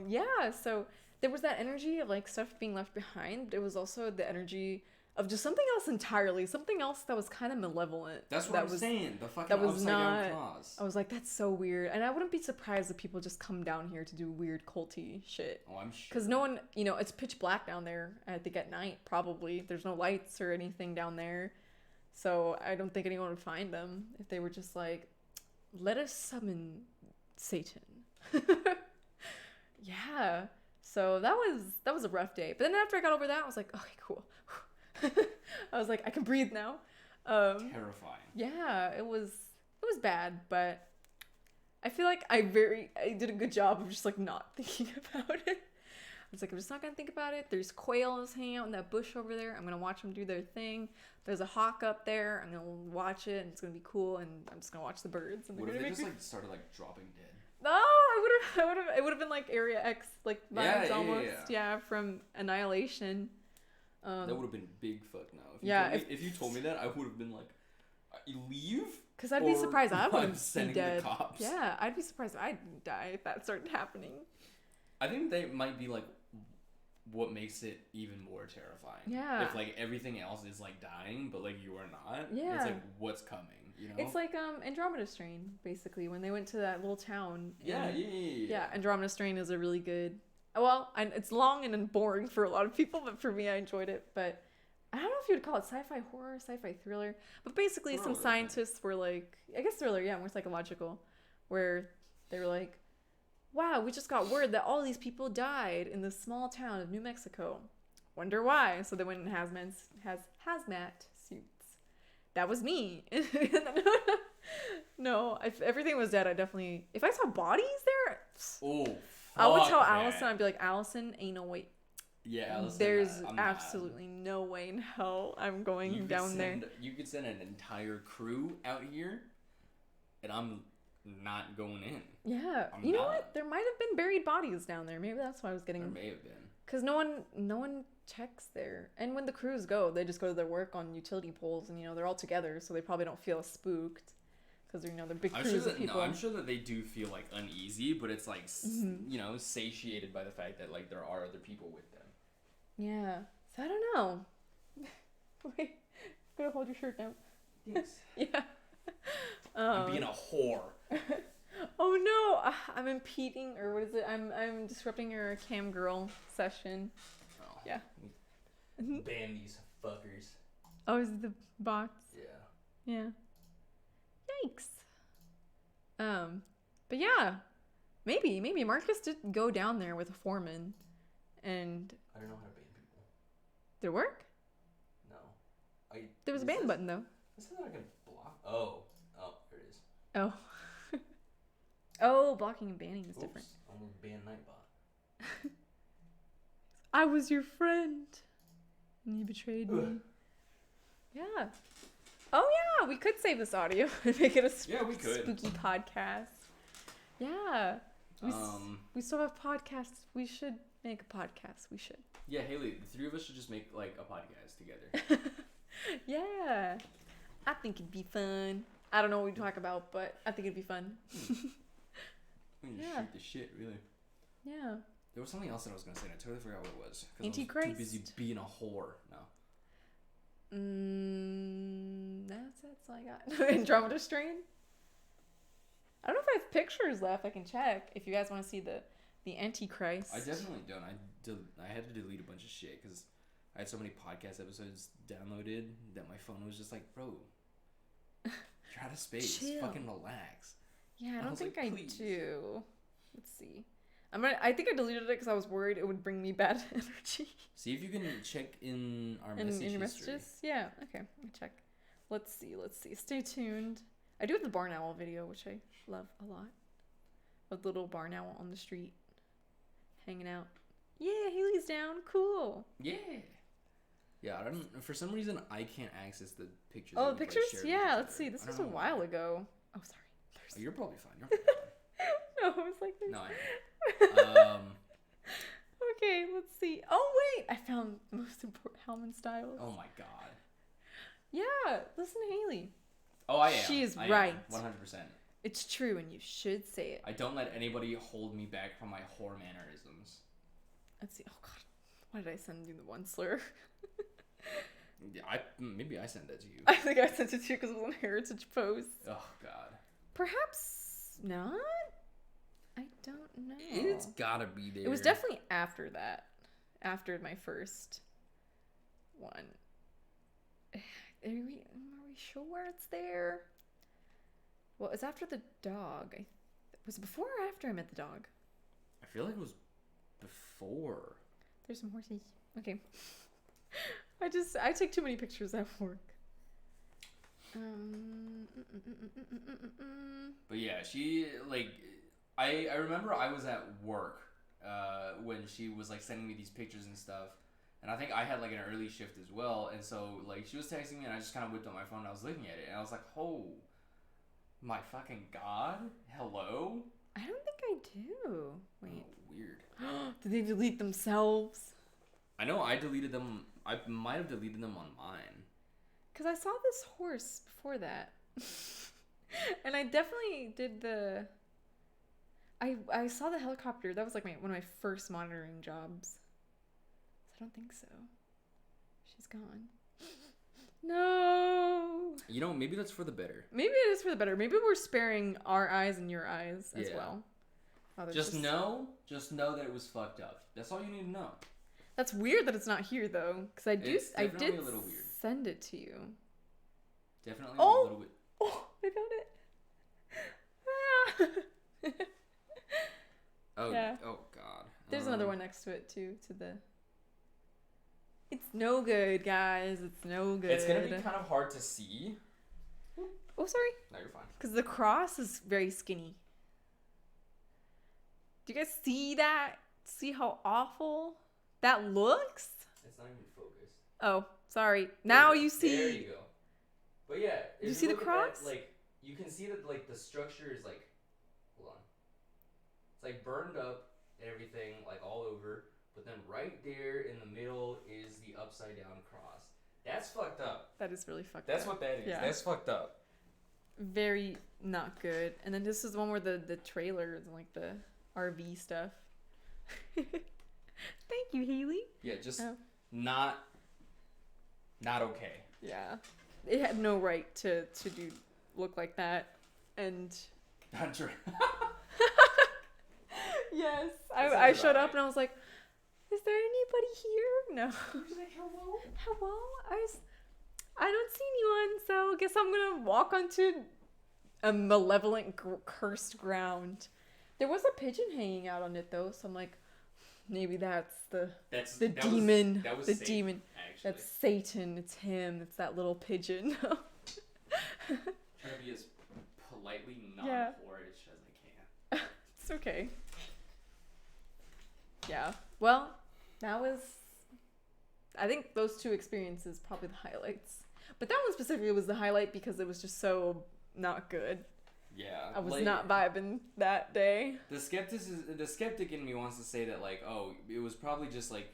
Yeah, so there was that energy of like stuff being left behind, but there was also the energy of just something else entirely, something else that was kind of malevolent. That's what I'm saying. The fucking upside down cross. I was like, that's so weird, and I wouldn't be surprised if people just come down here to do weird culty shit. Oh, I'm sure. Because no one, it's pitch black down there. I think at night probably there's no lights or anything down there, so I don't think anyone would find them if they were just like, let us summon Satan. Yeah, so that was a rough day, but then after I got over that, I was like, okay, cool. I was like, I can breathe now. Terrifying. Yeah, it was bad, but I feel like I did a good job of just like not thinking about it. I was like, I'm just not gonna think about it. There's quails hanging out in that bush over there. I'm gonna watch them do their thing. There's a hawk up there. I'm gonna watch it, and it's gonna be cool. And I'm just gonna watch the birds. And what if they just like started like dropping dead? No, it would have been like Area X, like vibes almost. Yeah, from Annihilation. That would have been big fuck now. If you told me that, I would have been like, leave? Because I'd be surprised I wouldn't be dead. The cops. Yeah, I'd be surprised I didn't die if that started happening. I think they might be like what makes it even more terrifying. Yeah. If like everything else is like dying, but like you are not. Yeah. It's like what's coming. It's like Andromeda Strain, basically, when they went to that little town. Yeah. Yeah, Andromeda Strain is a really good. Well, it's long and boring for a lot of people, but for me, I enjoyed it. But I don't know if you would call it sci-fi horror, sci-fi thriller. But basically, some scientists were like, I guess thriller, yeah, more psychological, where they were like, wow, we just got word that all these people died in this small town of New Mexico. Wonder why? So they went in hazmat suits. That was me. No, if everything was dead, if I saw bodies there, I would tell Allison, I'd be like, Allison, ain't no way. Yeah, Allison, there's absolutely no way in hell I'm going down there. You could send an entire crew out here, and I'm not going in. Yeah. You know what? There might have been buried bodies down there. Maybe that's why I was getting... There may have been. Because no one checks there. And when the crews go, they just go to their work on utility poles, and, they're all together, so they probably don't feel spooked. Because, they're big crews of people. No, I'm sure that they do feel, like, uneasy, but it's, like, satiated by the fact that, like, there are other people with them. Yeah. So I don't know. Wait. Go hold your shirt down. Thanks. Yeah. I'm being a whore. Oh no! I'm impeding, or what is it? I'm disrupting your cam girl session. Oh. Yeah. Ban these fuckers. Oh, is it the bots? Yeah. Yeah. Yikes. But yeah, maybe Marcus did go down there with a foreman, and I don't know how to ban people. Did it work? No. There was a ban button though. This is not gonna block. Oh, there it is. Oh. Oh, blocking and banning is different. I'm a ban Nightbot. I was your friend, and you betrayed me. Yeah. Oh yeah, we could save this audio and make it a spooky podcast. Yeah. We still have podcasts. We should make a podcast. We should. Yeah, Haley, the three of us should just make like a podcast together. Yeah. I think it'd be fun. I don't know what we talk about, but I think it'd be fun. We can just shoot the shit, really. Yeah. There was something else that I was gonna say, and I totally forgot what it was. Antichrist? I was too busy being a whore. No. That's all I got. Andromeda Strain? I don't know if I have pictures left. I can check if you guys want to see the Antichrist. I definitely don't. I had to delete a bunch of shit because I had so many podcast episodes downloaded that my phone was just like, bro, you're out of space. Chill. Fucking relax. Yeah, I don't think like, I please. do. Let's see. I think I deleted it because I was worried it would bring me bad energy. See if you can check in our in message your history. messages? Yeah, okay. Let me check. Let's see. Stay tuned. I do have the barn owl video, which I love a lot. A little barn owl on the street. Hanging out. Yeah, Haley's down. Cool. Yeah. Yeah, I don't. For some reason, I can't access the pictures. Oh, that the we, pictures? shared with Yeah, each let's other. see. This I was don't a know while why. ago. Oh, sorry. Oh, you're probably fine. You're probably fine. No, I was like this. No, I know. Okay, let's see. Oh, wait. I found the most important Hellman Styles. Oh my god. Yeah, listen to Haley. Oh, I am. She is I right. 100%. It's true, and you should say it. I don't let anybody hold me back from my whore mannerisms. Let's see. Oh, God. Why did I send you the one slur? Yeah, maybe I sent that to you. I think I sent it to you because it was on Heritage Post. Oh god. Perhaps not? I don't know. It's gotta be there. It was definitely after that. After my first one. Are we sure it's there? Well, it's after the dog. Was it before or after I met the dog? I feel like it was before. There's some horses. Okay. I take too many pictures at work. But yeah, she like I remember I was at work when she was like sending me these pictures and stuff, and I think I had like an early shift as well, and so like she was texting me and I just kind of whipped up my phone and I was looking at it and I was like, oh my fucking god, hello. I don't think I do. Wait. Oh, weird. Did they delete themselves? I know I deleted them. I might have deleted them on mine. Because I saw this horse before that. And I definitely did the... I saw the helicopter. That was like one of my first monitoring jobs. So I don't think so. She's gone. No! You know, maybe that's for the better. Maybe it is for the better. Maybe we're sparing our eyes and your eyes as well. Oh, just know that it was fucked up. That's all you need to know. That's weird that it's not here though, because I did a little weird. Send it to you. Definitely a little bit. Oh, I found it. Oh, yeah. Oh god. There's another one next to it too. It's no good, guys. It's no good. It's gonna be kind of hard to see. Oh, sorry. No, you're fine. Because the cross is very skinny. Do you guys see that? See how awful that looks? It's not even focused. Oh, sorry. Now you see. There you go. But yeah, if you see the look at cross? that, like you can see that like the structure is like, hold on. It's like burned up and everything, like all over. But then right there in the middle is the upside down cross. That's fucked up. That is really fucked up. That's what that is. Yeah. That's fucked up. Very not good. And then this is the one where the trailers and like the RV stuff. Thank you, Haley. Yeah, just not okay. Yeah. It had no right to look like that. And yes. I showed up and I was like, is there anybody here? No. Hello? Hello? I don't see anyone, so I guess I'm gonna walk onto a malevolent cursed ground. There was a pigeon hanging out on it though, so I'm like, maybe that's the demon. That was the Satan, demon. actually. That's Satan. It's him. It's that little pigeon. Trying to be as politely non-whorish as I can. It's okay. Yeah. Well, that was... I think those two experiences probably the highlights. But that one specifically was the highlight because it was just so not good. Yeah. I was like, not vibing that day. the skeptic in me wants to say that like, oh, it was probably just like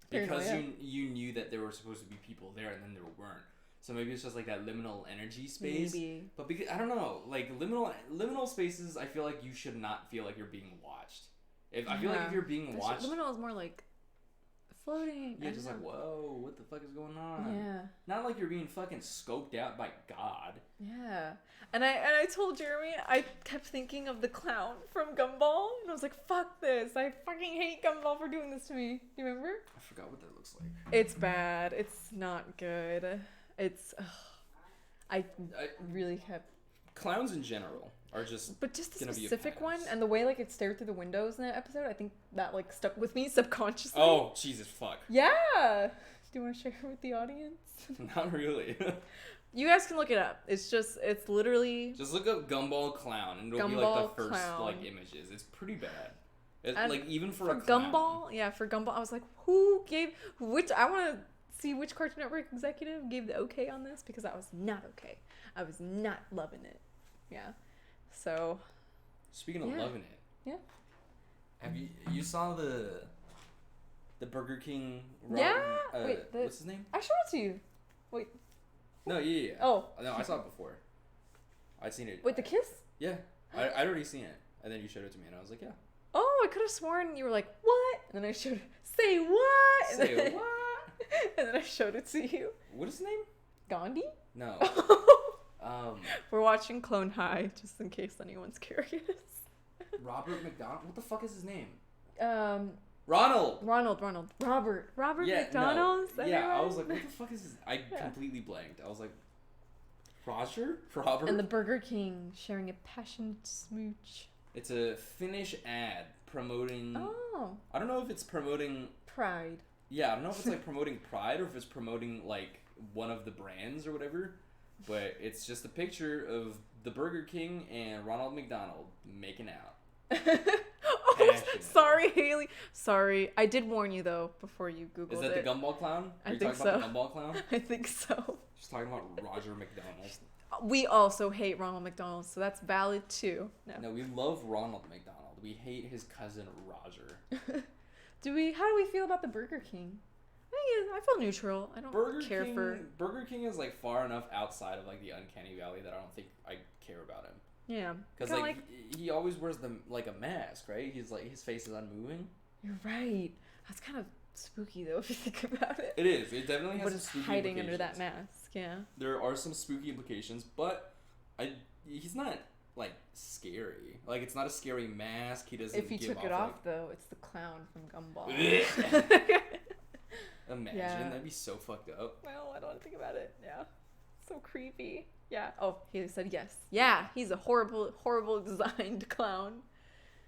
because Paranoia. you knew that there were supposed to be people there and then there weren't. So maybe it's just like that liminal energy space. Maybe. But because I don't know, like liminal spaces, I feel like you should not feel like you're being watched. I feel like if you're being watched, Liminal is more like floating. you're just like, whoa, what the fuck is going on? Yeah. Not like you're being fucking scoped out by God. Yeah. And I told Jeremy, I kept thinking of the clown from Gumball, and I was like, fuck this. I fucking hate Gumball for doing this to me. Do you remember? I forgot what that looks like. It's bad. It's not good. It's I really kept clowns in general are just but just the gonna be a specific one pass. and the way like it stared through the windows in that episode, I think that like stuck with me subconsciously. Oh, Jesus fuck. Yeah. Do you want to share it with the audience? Not really. You guys can look it up. It's literally Just look up Gumball clown and it'll be Gumball like the first clown. like images. It's pretty bad. It's And like even for a Gumball. clown. Yeah, for Gumball, I was like, I want to see which Cartoon Network executive gave the okay on this because I was not okay. I was not loving it. Yeah. So. Speaking of loving it. Yeah. Have you saw the Burger King? Wait, what's his name? I showed it to you. Wait. No, yeah. Oh. No, I saw it before. I'd seen it. Wait, the kiss? Yeah, I'd already seen it, and then you showed it to me, and I was like, yeah. Oh, I could have sworn you were like, what? And then I showed. Say what? And Say then, what? And then I showed it to you. What is his name? Gandhi? No. We're watching Clone High, just in case anyone's curious. Robert McDonald. What the fuck is his name? Ronald. Ronald. Robert Yeah, McDonald? no. Yeah, I was like, what the fuck is his? I completely blanked. I was like, Robert. And the Burger King sharing a passionate smooch. It's a Finnish ad promoting. Oh. I don't know if it's promoting Pride. Yeah, I don't know if it's like promoting Pride or if it's promoting like one of the brands or whatever. But it's just a picture of the Burger King and Ronald McDonald making out. Oh, sorry, Haley. Sorry. I did warn you, though, before you Googled it. Is that the Gumball Clown? Are you think talking about the Gumball Clown? I think so. Just talking about Roger McDonald. We also hate Ronald McDonald, so that's valid, too. No, we love Ronald McDonald. We hate his cousin, Roger. How do we feel about the Burger King? I feel neutral. I don't care for... Burger King is, like, far enough outside of, like, the uncanny valley that I don't think I care about him. Yeah. Because, like, he always wears, a mask, right? He's, like, his face is unmoving. You're right. That's kind of spooky, though, if you think about it. It is. It definitely has what some is spooky hiding under implications. that mask, yeah. There are some spooky implications, but he's not, like, scary. Like, it's not a scary mask. He doesn't If you took it off, though, it's the clown from Gumball. Imagine. Yeah. That'd be so fucked up. Well, I don't want to think about it. Yeah. So creepy. Yeah. Oh, he said yes. Yeah, he's a horrible designed clown.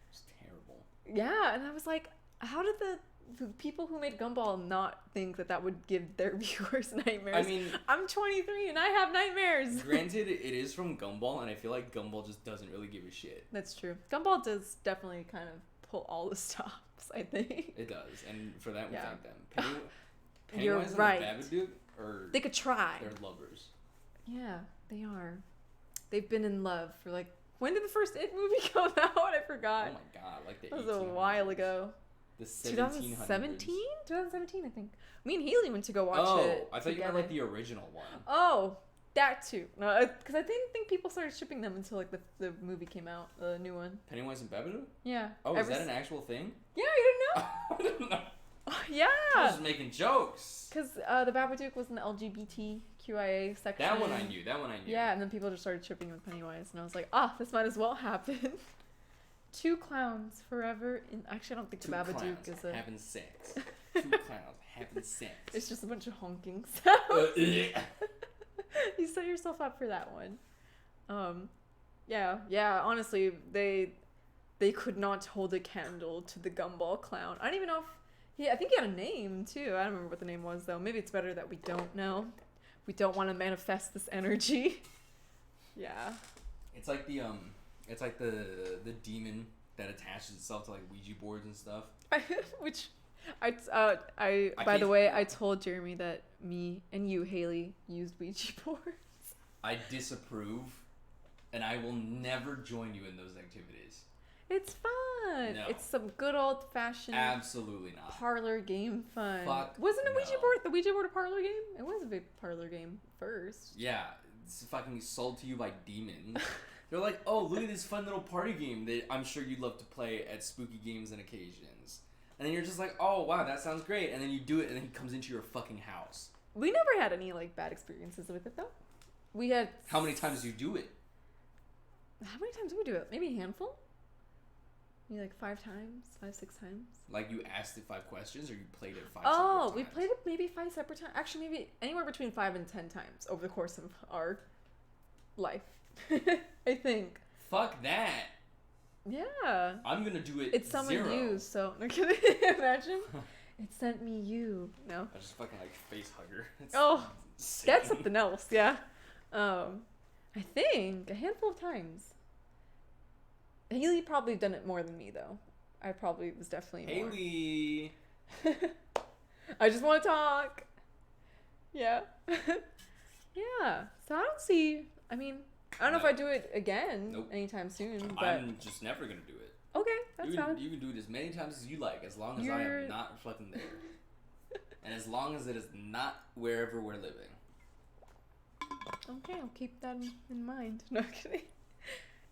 It's terrible. Yeah, and I was like, how did the people who made Gumball not think that would give their viewers nightmares? I mean, I'm 23 and I have nightmares. Granted, it is from Gumball, and I feel like Gumball just doesn't really give a shit. That's true. Gumball does definitely kind of pull all the stops, I think. It does, and for that, we Yeah. thank them. You're Pennywise right. and the Babadook, or They could try. they're lovers. Yeah, they are. They've been in love for like... When did the first It movie come out? I forgot. Oh my god, like the That was a 1800s. while ago. The 2017? 1700s. 2017, I think. Me and Haley went to go watch it. I thought you meant together. like the original one. Oh, that too. No, because I didn't think people started shipping them until like the movie came out, the new one. Pennywise and Babadook? Yeah. Oh, is that an actual thing? Yeah, you didn't know? I didn't know. Oh, I was yeah. just making jokes. Because the Babadook was in the LGBTQIA section. That one I knew. Yeah, and then people just started shipping with Pennywise, and I was like, this might as well happen. Two clowns forever. Actually, I don't think Two the Babadook clowns is a... having sex. Two clowns having sex. It's just a bunch of honking sounds. Yeah. You set yourself up for that one. Yeah. Honestly, they could not hold a candle to the Gumball clown. I don't even know if I think he had a name too. I don't remember what the name was though. Maybe it's better that we don't know. We don't want to manifest this energy. Yeah. It's like the demon that attaches itself to like Ouija boards and stuff. Which by the way, I told Jeremy that me and you, Haley, used Ouija boards. I disapprove and I will never join you in those activities. It's fun. No. It's some good old fashioned Absolutely not. parlor game fun. Fuck Wasn't a Ouija no. board the Ouija board a parlor game? It was a big parlor game first. Yeah, it's fucking sold to you by demons. They're like, oh, look at this fun little party game that I'm sure you'd love to play at spooky games and occasions. And then you're just like, oh, wow, that sounds great. And then you do it, and then he comes into your fucking house. We never had any like bad experiences with it though. We had. How many times do you do it? How many times did we do it? Maybe a handful. Maybe like 5 times, 6 times. Like you asked it 5 questions, or you played it 5 Oh, separate we times? played it maybe 5 separate times. Actually, maybe anywhere between 5 and 10 times over the course of our life. I think. Fuck that. Yeah. I'm gonna do it. It summoned 0. you, so no kidding. Imagine. It sent me you. No. I just fucking like face hugger. It's Oh, insane. that's something else. Yeah. I think a handful of times. Haley probably done it more than me though. I probably was definitely more. Haley. I just want to talk. Yeah. Yeah. So I don't see. I mean, I don't know if I do it again Nope. anytime soon. But I'm just never gonna do it. okay, that's fine. You can do it as many times as you like, as long as I am not fucking there. And as long as it is not wherever we're living. Okay, I'll keep that in mind. No kidding.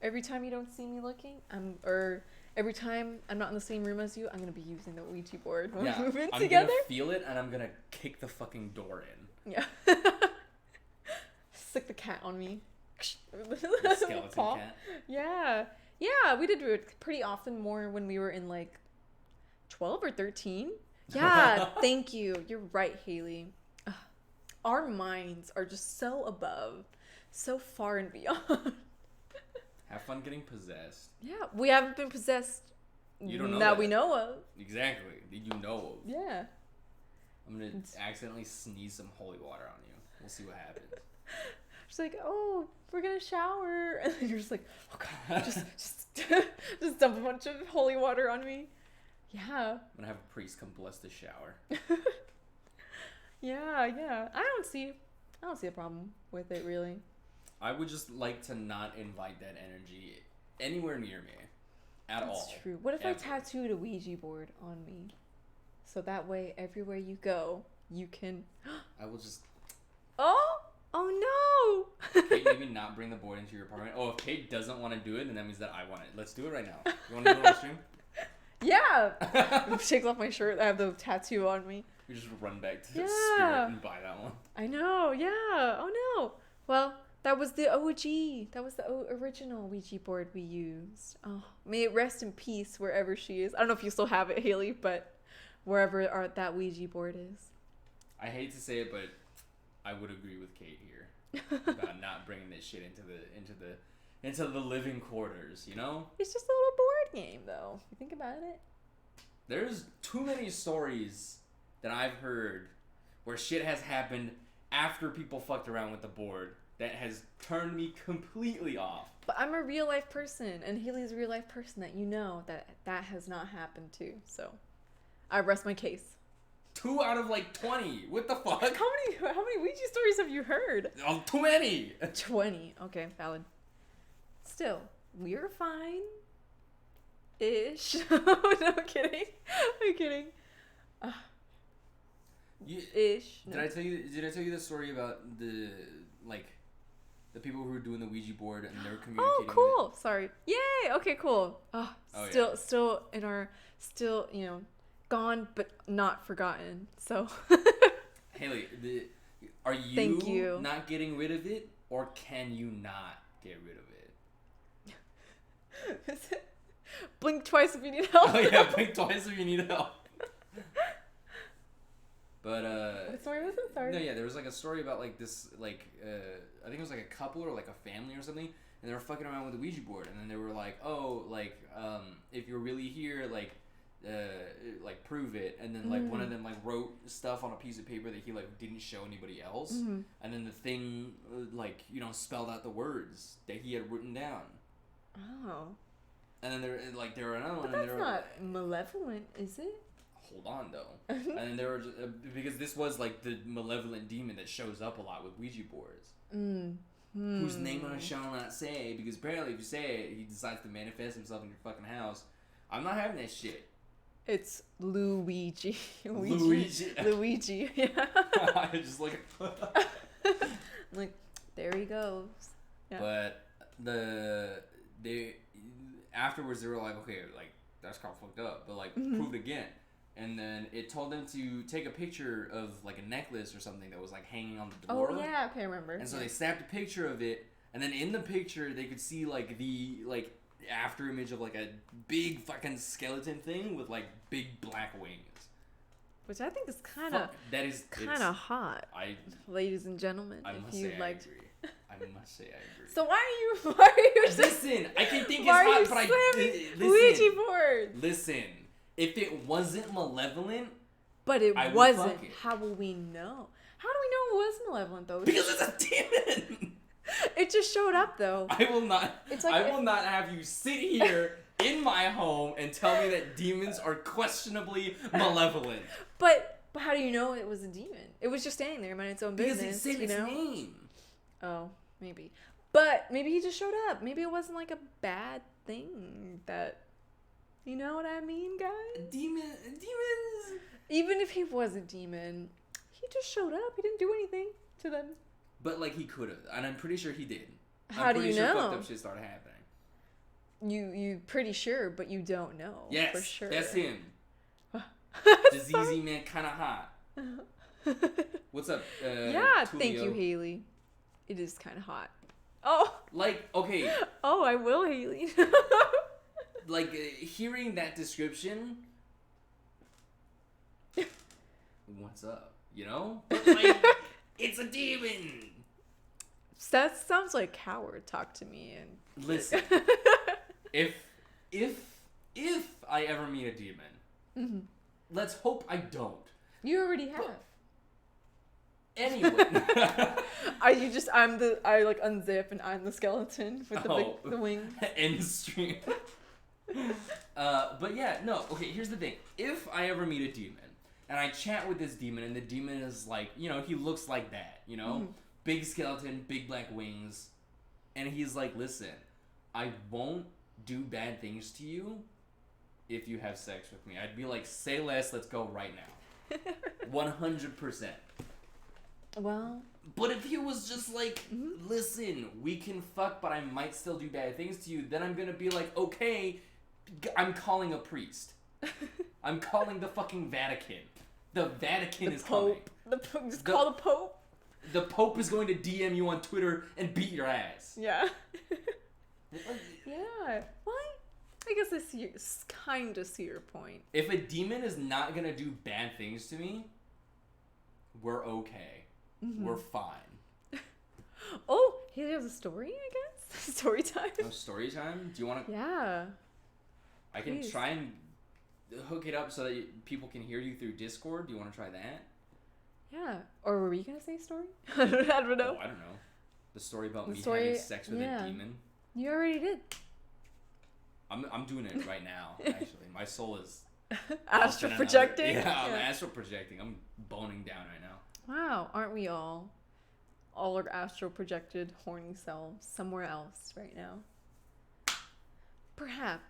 Every time you don't see me looking, or every time I'm not in the same room as you, I'm gonna be using the Ouija board when we move in I'm together. gonna feel it, and I'm gonna kick the fucking door in. Yeah. Stick the cat on me. The skeleton Paw. cat. Yeah. Yeah, we did do it pretty often, more when we were in like 12 or 13. Yeah, thank you. You're right, Haley. Ugh. Our minds are just so above, so far and beyond. Have fun getting possessed. Yeah, we haven't been possessed You don't know that that. we know of. Exactly. That you know of. Yeah. I'm gonna accidentally sneeze some holy water on you. We'll see what happens. She's like, oh, we're gonna shower, and then you're just like, oh god, just dump a bunch of holy water on me. Yeah. I'm gonna have a priest come bless the shower. Yeah. I don't see a problem with it really. I would just like to not invite that energy anywhere near me at all. That's true. What if Ever. I tattooed a Ouija board on me? So that way, everywhere you go, you can. I will just. Oh no! Kate, maybe not bring the board into your apartment. Oh, if Kate doesn't want to do it, then that means that I want it. Let's do it right now. You want to do it on stream? Yeah! Takes off my shirt. I have the tattoo on me. We just run back to Yeah. Spirit and buy that one. I know, yeah. Oh no. Well, that was the OG. That was the original Ouija board we used. Oh, may it rest in peace wherever she is. I don't know if you still have it, Haley, but wherever that Ouija board is. I hate to say it, but I would agree with Kate here about not bringing this shit into the living quarters. You know, It's just a little board game, though. If you think about it. there's too many stories that I've heard where shit has happened after people fucked around with the board that has turned me completely off. But I'm a real life person, and Haley's a real life person that you know that has not happened to. So, I rest my case. 2 out of like 20. What the fuck? How many Ouija stories have you heard? Oh, too many. 20. Okay, valid. Still, we're fine. Ish. No kidding. I'm kidding. Ish. No. Did I tell you the story about the people who were doing the Ouija board and they were communicating? Oh, cool. Sorry. Yay. Okay, cool. Oh, Still in our, gone but not forgotten. So. Haley, are you, Thank you not getting rid of it, or can you not get rid of it? Blink twice if you need help. Oh yeah, blink twice if you need help. But What story was it? Sorry. No, yeah, there was like a story about like this, like I think it was like a couple or like a family or something, and they were fucking around with the Ouija board, and then they were like, oh, like if you're really here, like prove it, and then like one of them like wrote stuff on a piece of paper that he like didn't show anybody else, and then the thing spelled out the words that he had written down. Oh. And then there were another one, But and that's not malevolent, is it? hold on though. And then there were because this was like the malevolent demon that shows up a lot with Ouija boards. whose name I shall not say, because apparently if you say it, he decides to manifest himself in your fucking house. I'm not having that shit. It's Luigi. Luigi. Luigi. Yeah. I just look at. Like, there he goes. Yeah. But they afterwards they were like, okay, like that's kind of fucked up, but like prove it again. And then it told them to take a picture of like a necklace or something that was like hanging on the door. Oh yeah, okay, I remember. And so they snapped a picture of it, and then in the picture they could see like the after image of like a big fucking skeleton thing with like big black wings. Which I think is kind of hot. Ladies and gentlemen, I must say I agree. So why are you listen, I can think it's hot, but Ouija boards? Listen, if it wasn't malevolent, but it wasn't. How will we know? How do we know it was malevolent though? Because it's a demon. It just showed up though. I will not have you sit here in my home and tell me that demons are questionably malevolent. But how do you know it was a demon? It was just standing there, minding its own business. Because it said its name. Oh, maybe. But maybe he just showed up. Maybe it wasn't like a bad thing that... You know what I mean, guys? Demons. Even if he was a demon, he just showed up. He didn't do anything to them. But like he could have, and I'm pretty sure he did. How do you know? Fucked up shit started happening. You pretty sure, but you don't know. Yes, for sure. That's him. Diseasy man, kind of hot. What's up? Yeah, Tulio? thank you, Haley. It is kind of hot. Oh. Like, okay. Oh, I will, Haley. Like hearing that description. What's up? You know? But, like, it's a demon. That sounds like coward talk to me. And listen, if I ever meet a demon, let's hope I don't. You already have. But anyway, I like unzip and I'm the skeleton with the wings. End stream. But yeah, no. Okay, here's the thing. If I ever meet a demon and I chat with this demon and the demon is like, you know, he looks like that, you know. Big skeleton, big black wings. And he's like, listen, I won't do bad things to you if you have sex with me. I'd be like, say less, let's go right now. 100%. Well. But if he was just like, listen, we can fuck, but I might still do bad things to you, then I'm going to be like, okay, I'm calling a priest. I'm calling the fucking Vatican. The Vatican is coming. Just call the Pope. The Pope is going to DM you on Twitter and beat your ass. Yeah. Yeah. Well, I guess I kind of see your point. If a demon is not going to do bad things to me, we're okay. We're fine. Oh, he has a story, I guess? Story time? Oh, story time? Do you want to... Yeah. I can try and hook it up so that people can hear you through Discord. Do you want to try that? Yeah. Or were you going to say story? I don't know. Oh, I don't know. The story about me having sex with a demon. You already did. I'm doing it right now, actually. My soul is... astral projecting? Yeah, I'm astral projecting. I'm boning down right now. Wow. Aren't we all? All our astral projected horny selves somewhere else right now. Perhaps.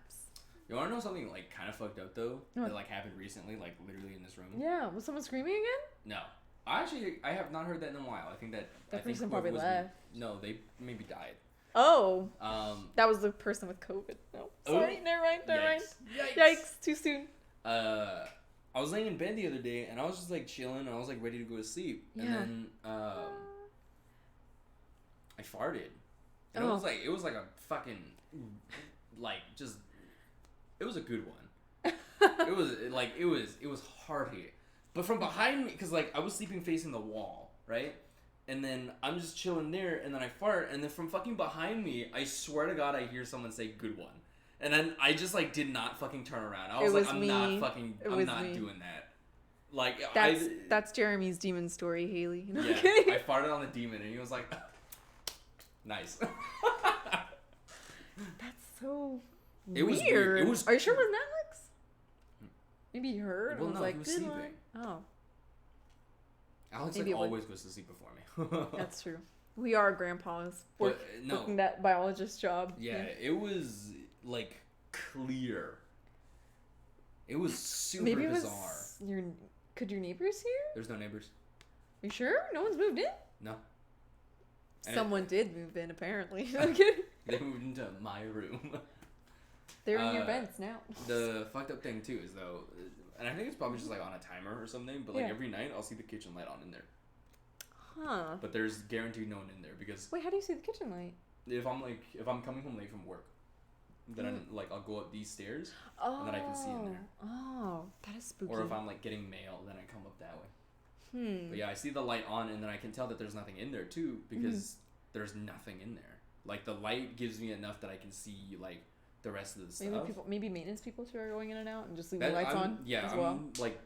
You want to know something, like, kind of fucked up, though? What? That, like, happened recently, like, literally in this room? Yeah. Was someone screaming again? No. I have not heard that in a while. I think that... That person probably left. No, they maybe died. Oh. That was the person with COVID. No. Sorry. Never mind. Yikes. Too soon. I was laying in bed the other day, and I was just, like, chilling, and I was, like, ready to go to sleep. Yeah. And then, I farted. And it was like a fucking, like, just... It was a good one. it was hearty. But from behind me, because, like, I was sleeping facing the wall, right? And then I'm just chilling there, and then I fart, and then from fucking behind me, I swear to God, I hear someone say, good one. And then I just, like, did not fucking turn around. I was like, I'm not doing that. Like, that's Jeremy's demon story, Haley. No, yeah, I farted on the demon, and he was like, nice. That's so... It was weird. Are you sure it was Netflix? Maybe you heard. Well, was no, like, he was sleeping. Oh. Alex always goes to sleep before me. That's true. We are grandpas. Working that biologist job. Yeah, it was like clear. It was super Maybe it bizarre. Was could your neighbors hear? There's no neighbors. You sure? No one's moved in? No. Someone did move in, apparently. They moved into my room. They're in your vents now. The fucked up thing too is though, and I think it's probably just like on a timer or something, but like every night I'll see the kitchen light on in there. Huh. But there's guaranteed no one in there because... Wait, how do you see the kitchen light? If I'm coming home late from work, then I'll go up these stairs and then I can see in there. Oh, that is spooky. Or if I'm like getting mail, then I come up that way. But yeah, I see the light on and then I can tell that there's nothing in there too because there's nothing in there. Like the light gives me enough that I can see like the rest of the stuff. Maybe maintenance people too are going in and out and just leaving the lights on. Yeah, as well. Like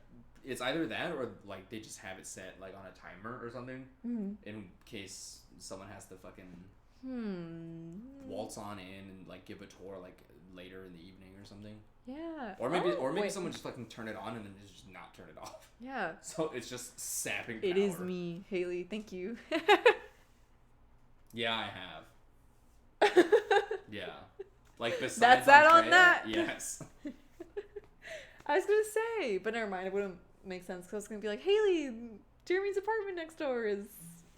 it's either that or like they just have it set like on a timer or something in case someone has to fucking waltz on in and like give a tour like later in the evening or something. Yeah. Or maybe someone just fucking turn it on and then just not turn it off. Yeah. So it's just sapping power. It is me, Haley. Thank you. Yeah, I have. Yeah. Like besides that's that Andrea, on that. Yes. I was gonna say, but never mind. It wouldn't make sense because I was gonna be like, Haley, Jeremy's apartment next door is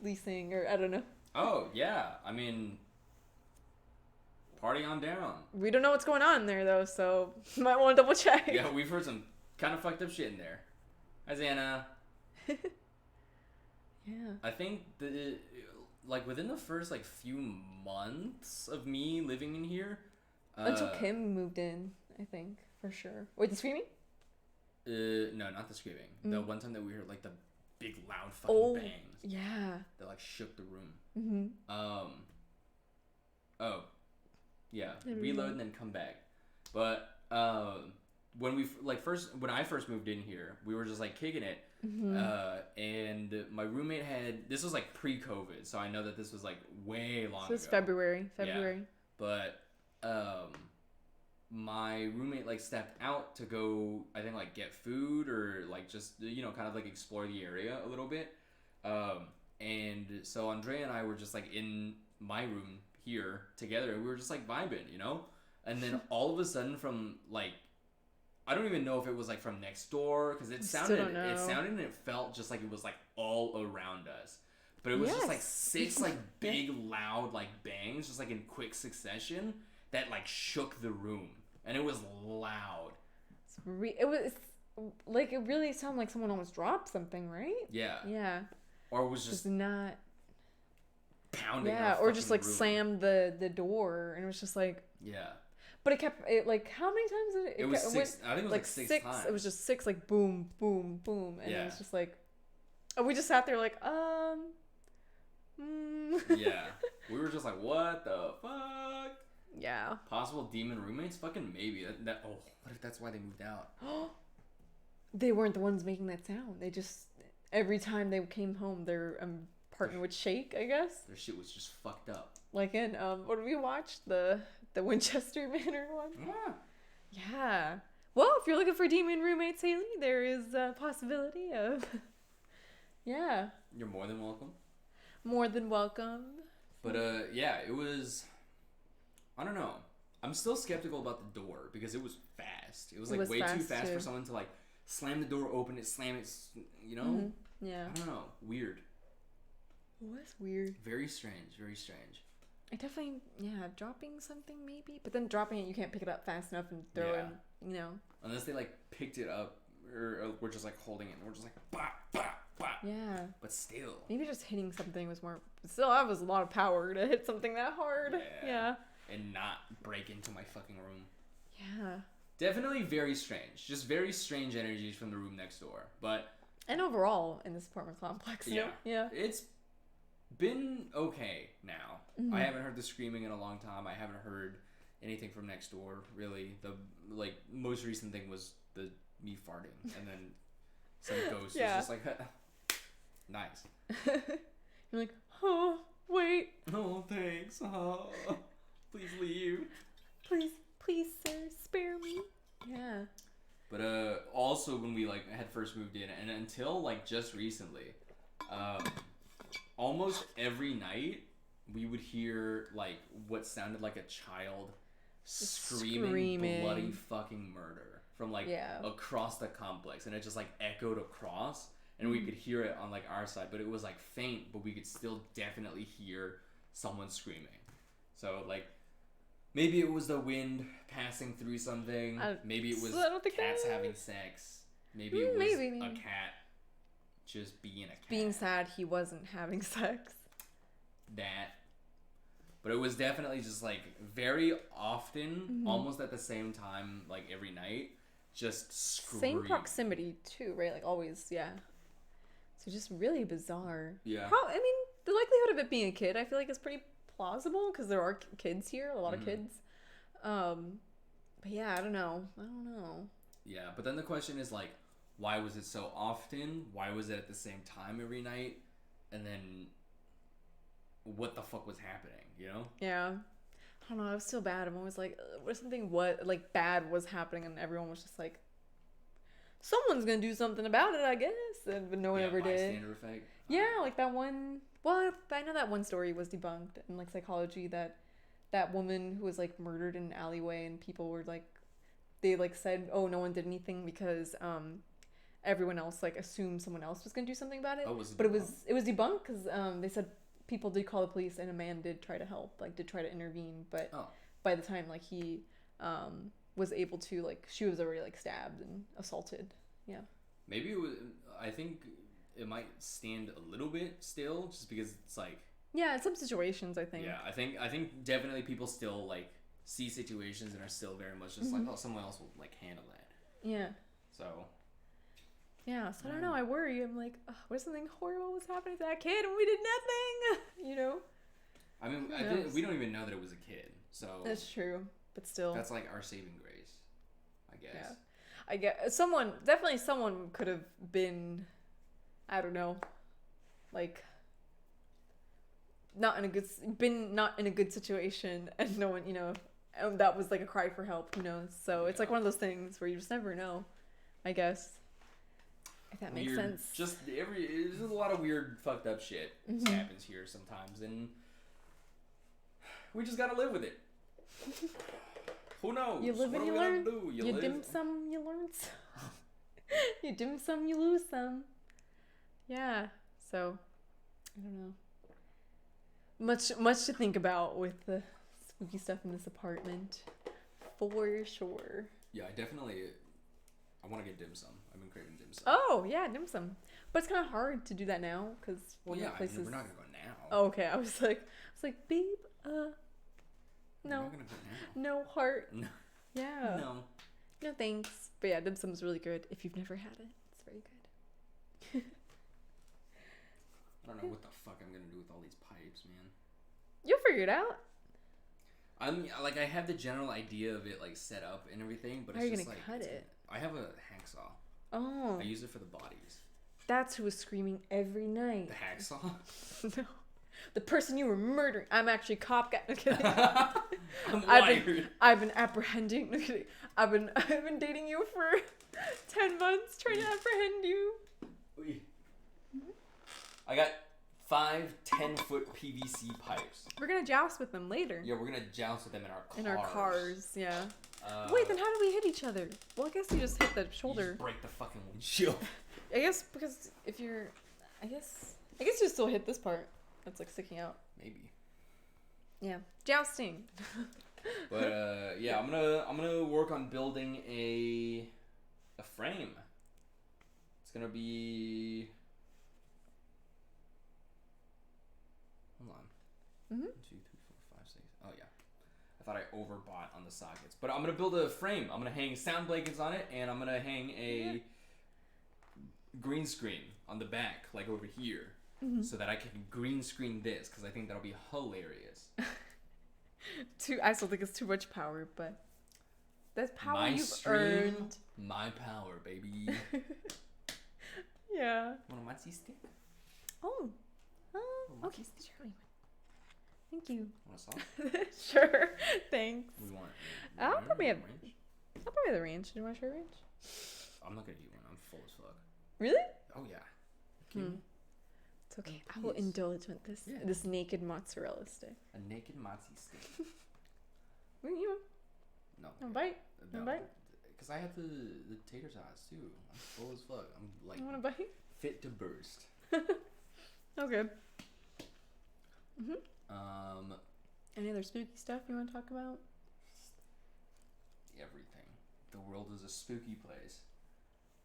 leasing, or I don't know. Oh yeah, I mean, party on down. We don't know what's going on in there though, so you might want to double check. Yeah, we've heard some kind of fucked up shit in there. Hi, Xana. Yeah. I think like within the first like few months of me living in here. Until Kim moved in, I think for sure. Wait, the screaming? No, not the screaming. The one time that we heard like the big loud fucking bangs. Yeah. That like shook the room. Mm-hmm. Oh. Yeah. Reload and then come back. But when I first moved in here, we were just like kicking it. And my roommate this was like pre-COVID, so I know that this was like way long ago. So it's February. Yeah. But my roommate like stepped out to go, I think like get food or like just kind of like explore the area a little bit. And so Andrea and I were just like in my room here together, and we were just like vibing, and then all of a sudden from like, I don't even know if it was like from next door because it sounded and it felt just like it was like all around us, but it was just like 6 like big loud like bangs just like in quick succession that like shook the room, and it was loud. It was like, it really sounded like someone almost dropped something, right? Yeah. Or it was just not pounding. Yeah, or just like room. Slammed the door, and it was just like. Yeah. But it kept like, how many times did it? It was 6. I think it was like 6 times. It was just 6 like boom, boom, boom, and it was just like, and we just sat there like Yeah, we were just like, what the fuck? Yeah. Possible demon roommates? Fucking maybe. What if that's why they moved out? They weren't the ones making that sound. They just, every time they came home, their partner would shake, I guess. Their shit was just fucked up. Like in, what did we watch? The Winchester Manor one? Yeah. Well, if you're looking for demon roommates, Haley, there is a possibility of... Yeah. You're more than welcome. More than welcome. But, yeah, it was... I don't know. I'm still skeptical about the door because it was fast. It was like way too fast for someone to like slam the door, open it, slam it, Mm-hmm. Yeah. I don't know. Weird. It was weird. Very strange. Very strange. I definitely, dropping something maybe. But then dropping it, you can't pick it up fast enough and throw it, Unless they like picked it up or we're just like holding it and we're just like, bah, bah, bah. Yeah. But still. Maybe just hitting something was more, still that was a lot of power to hit something that hard. Yeah. And not break into my fucking room. Yeah. Definitely very strange. Just very strange energies from the room next door. And overall in this apartment complex. Yeah. It's been okay now. I haven't heard the screaming in a long time. I haven't heard anything from next door, really. The most recent thing was me farting, and then some ghost was just like, nice. You're like, oh, wait. Oh, thanks. Oh, please leave. Please, sir, spare me. Yeah. But also when we had first moved in, and until just recently, almost every night we would hear like what sounded like a child screaming bloody fucking murder from like across the complex, and it just like echoed across, and we could hear it on like our side, but it was like faint, but we could still definitely hear someone screaming. So like maybe it was the wind passing through something, maybe it was cats having sex, maybe it was a cat just being a cat. Being sad he wasn't having sex. That. But it was definitely just like very often, almost at the same time, like every night, just scream. Same proximity too, right? Like always, yeah. So just really bizarre. Yeah. I mean, the likelihood of it being a kid, I feel like is pretty plausible because there are kids here, a lot of kids. But yeah, I don't know. Yeah, but then the question is like, why was it so often? Why was it at the same time every night? And then what the fuck was happening, you know? Yeah. I don't know, I was so bad. I'm always like, bad was happening, and everyone was just like, someone's gonna do something about it, I guess. But no one ever did. Bystander effect. Yeah, like that one. Well, I know that one story was debunked in like psychology, that woman who was like murdered in an alleyway, and people were like, they like said, oh, no one did anything because everyone else like assumed someone else was gonna do something about it. Oh, was it but debunked? it was debunked because they said people did call the police, and a man did try to help, like did try to intervene, but by the time like he was able to, like, she was already like stabbed and assaulted. Yeah. Maybe it was. I think it might stand a little bit still, just because it's like. Yeah, in some situations, I think. Yeah, I think definitely people still like see situations and are still very much just like, oh, someone else will like handle that. Yeah. So. Yeah, so I don't know. I worry. I'm like, oh, what if something horrible was happening to that kid and we did nothing? You know. I mean, we don't even know that it was a kid, so. That's true, but still. That's like our saving grace, I guess. Yeah. I guess someone could have been, I don't know, like not in a good situation, and no one, you know, and that was like a cry for help, who knows. So it's like one of those things where you just never know, I guess, if that makes sense. There's a lot of weird fucked up shit that happens here sometimes, and we just gotta live with it. Who knows? You live and you learn. You dim some, you learn some. You dim some, you lose some. Yeah. So, I don't know. Much to think about with the spooky stuff in this apartment, for sure. Yeah, I want to get dim sum. I've been craving dim sum. Oh yeah, dim sum. But it's kind of hard to do that now because places. I mean, we're not gonna go now. Oh, okay. I was like, babe, no. We're not gonna go now. No heart. No. Yeah. No thanks. But yeah, dim sum's really good. If you've never had it, it's very good. I don't know what the fuck I'm gonna do with all these pipes, man. You'll figure it out. I mean, like, I have the general idea of it, like, set up and everything, but how are you just gonna like, cut it? I have a hacksaw. Oh. I use it for the bodies. That's who was screaming every night. The hacksaw? No. The person you were murdering. I'm actually cop guy. No kidding. I'm wired. I've been apprehending. No kidding. I've been dating you for 10 months, trying to apprehend you. I got 5 10-foot PVC pipes. We're gonna joust with them later. Yeah, we're gonna joust with them in our cars. In our cars, yeah. Wait, then how do we hit each other? Well, I guess you just hit the shoulder. You just break the fucking windshield. I guess because if you're, I guess you still hit this part that's like sticking out. Maybe. Yeah, jousting. But yeah, I'm gonna work on building a frame. It's gonna be. Hold on. 1, 2, 3, 4, 5, 6. Oh yeah. I thought I overbought on the sockets, but I'm gonna build a frame. I'm gonna hang sound blankets on it, and I'm gonna hang a green screen on the back, like over here, so that I can green screen this, because I think that'll be hilarious. I still think it's too much power, but that's power my you've stream, earned. My power, baby. Yeah. Want a matzi stick? Oh. Okay. Sure. Thank you. Want a salt? Sure. Thanks. We want. I'll probably have the ranch. Do you want to try ranch? I'm not gonna eat one. I'm full as fuck. Really? Oh yeah. It's okay. Oh, I will please. indulge with this naked mozzarella stick. A naked mozzie stick. You No. want a bite? No. Want a bite? Because I have the tater tots too. I'm full as fuck. I'm like You want a bite? fit to burst. Okay. Mm-hmm. Any other spooky stuff you want to talk about? Everything. The world is a spooky place.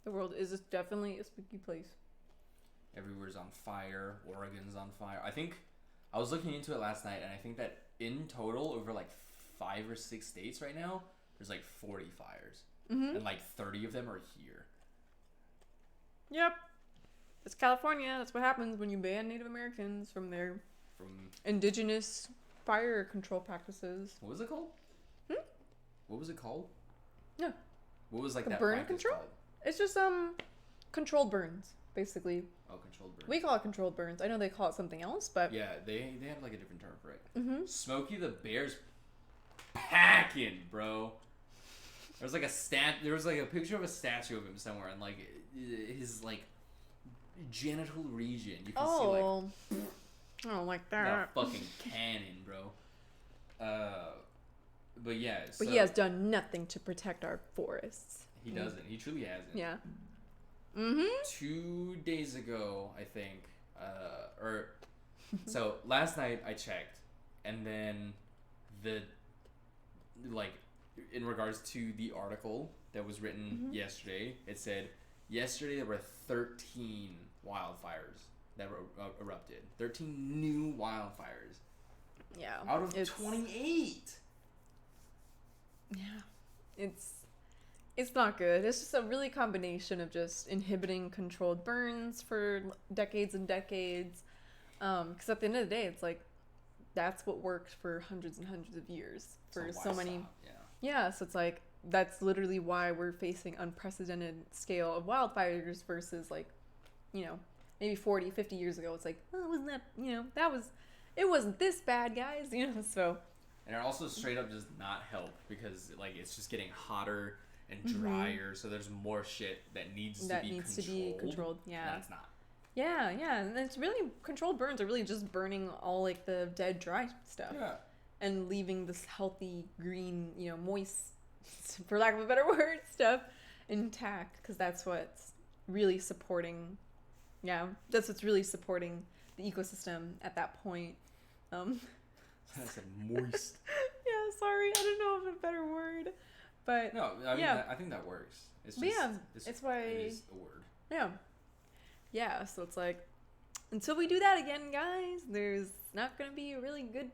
The world is definitely a spooky place. Everywhere's on fire. Oregon's on fire. I think I was looking into it last night, and I think that in total, over like 5 or 6 states right now, there's like 40 fires, and like 30 of them are here. Yep, it's California. That's what happens when you ban Native Americans from their indigenous fire control practices. What was it called? What was it called? Yeah. What was like The that burn practice control? called? It's just controlled burns, basically. Oh, controlled burn. We call it controlled burns. I know they call it something else, but Yeah, they have like a different term for it. Smokey the Bear's packing, bro. There was like a picture of a statue of him somewhere, and like his like genital region. You can see like I don't like that that. fucking cannon, bro. But yeah. But he has done nothing to protect our forests. He doesn't. He truly hasn't. Yeah. 2 days ago, I think, so last night I checked, and then in regards to the article that was written yesterday, it said yesterday there were 13 wildfires that were erupted. 13 new wildfires. Yeah. Out of 28. Yeah. It's not good. It's just a really combination of just inhibiting controlled burns for decades and decades. Because at the end of the day, it's like that's what worked for hundreds and hundreds of years for so many. Yeah, so it's like that's literally why we're facing unprecedented scale of wildfires versus like, maybe 40, 50 years ago. It's like, oh, wasn't that, it wasn't this bad, guys, so. And it also straight up does not help because like it's just getting hotter and drier, so there's more shit that needs to be controlled. Yeah. And that's not. Yeah, and it's really, controlled burns are really just burning all like the dead dry stuff. Yeah. And leaving this healthy green, moist, for lack of a better word, stuff intact, because that's what's really supporting. Yeah, that's what's really supporting the ecosystem at that point. I said moist. Yeah, sorry, I don't know of a better word, but no, I mean, yeah. I think that works. It's But just, yeah, it's why it is a word. Yeah. So it's like, until we do that again, guys, there's not gonna be a really good,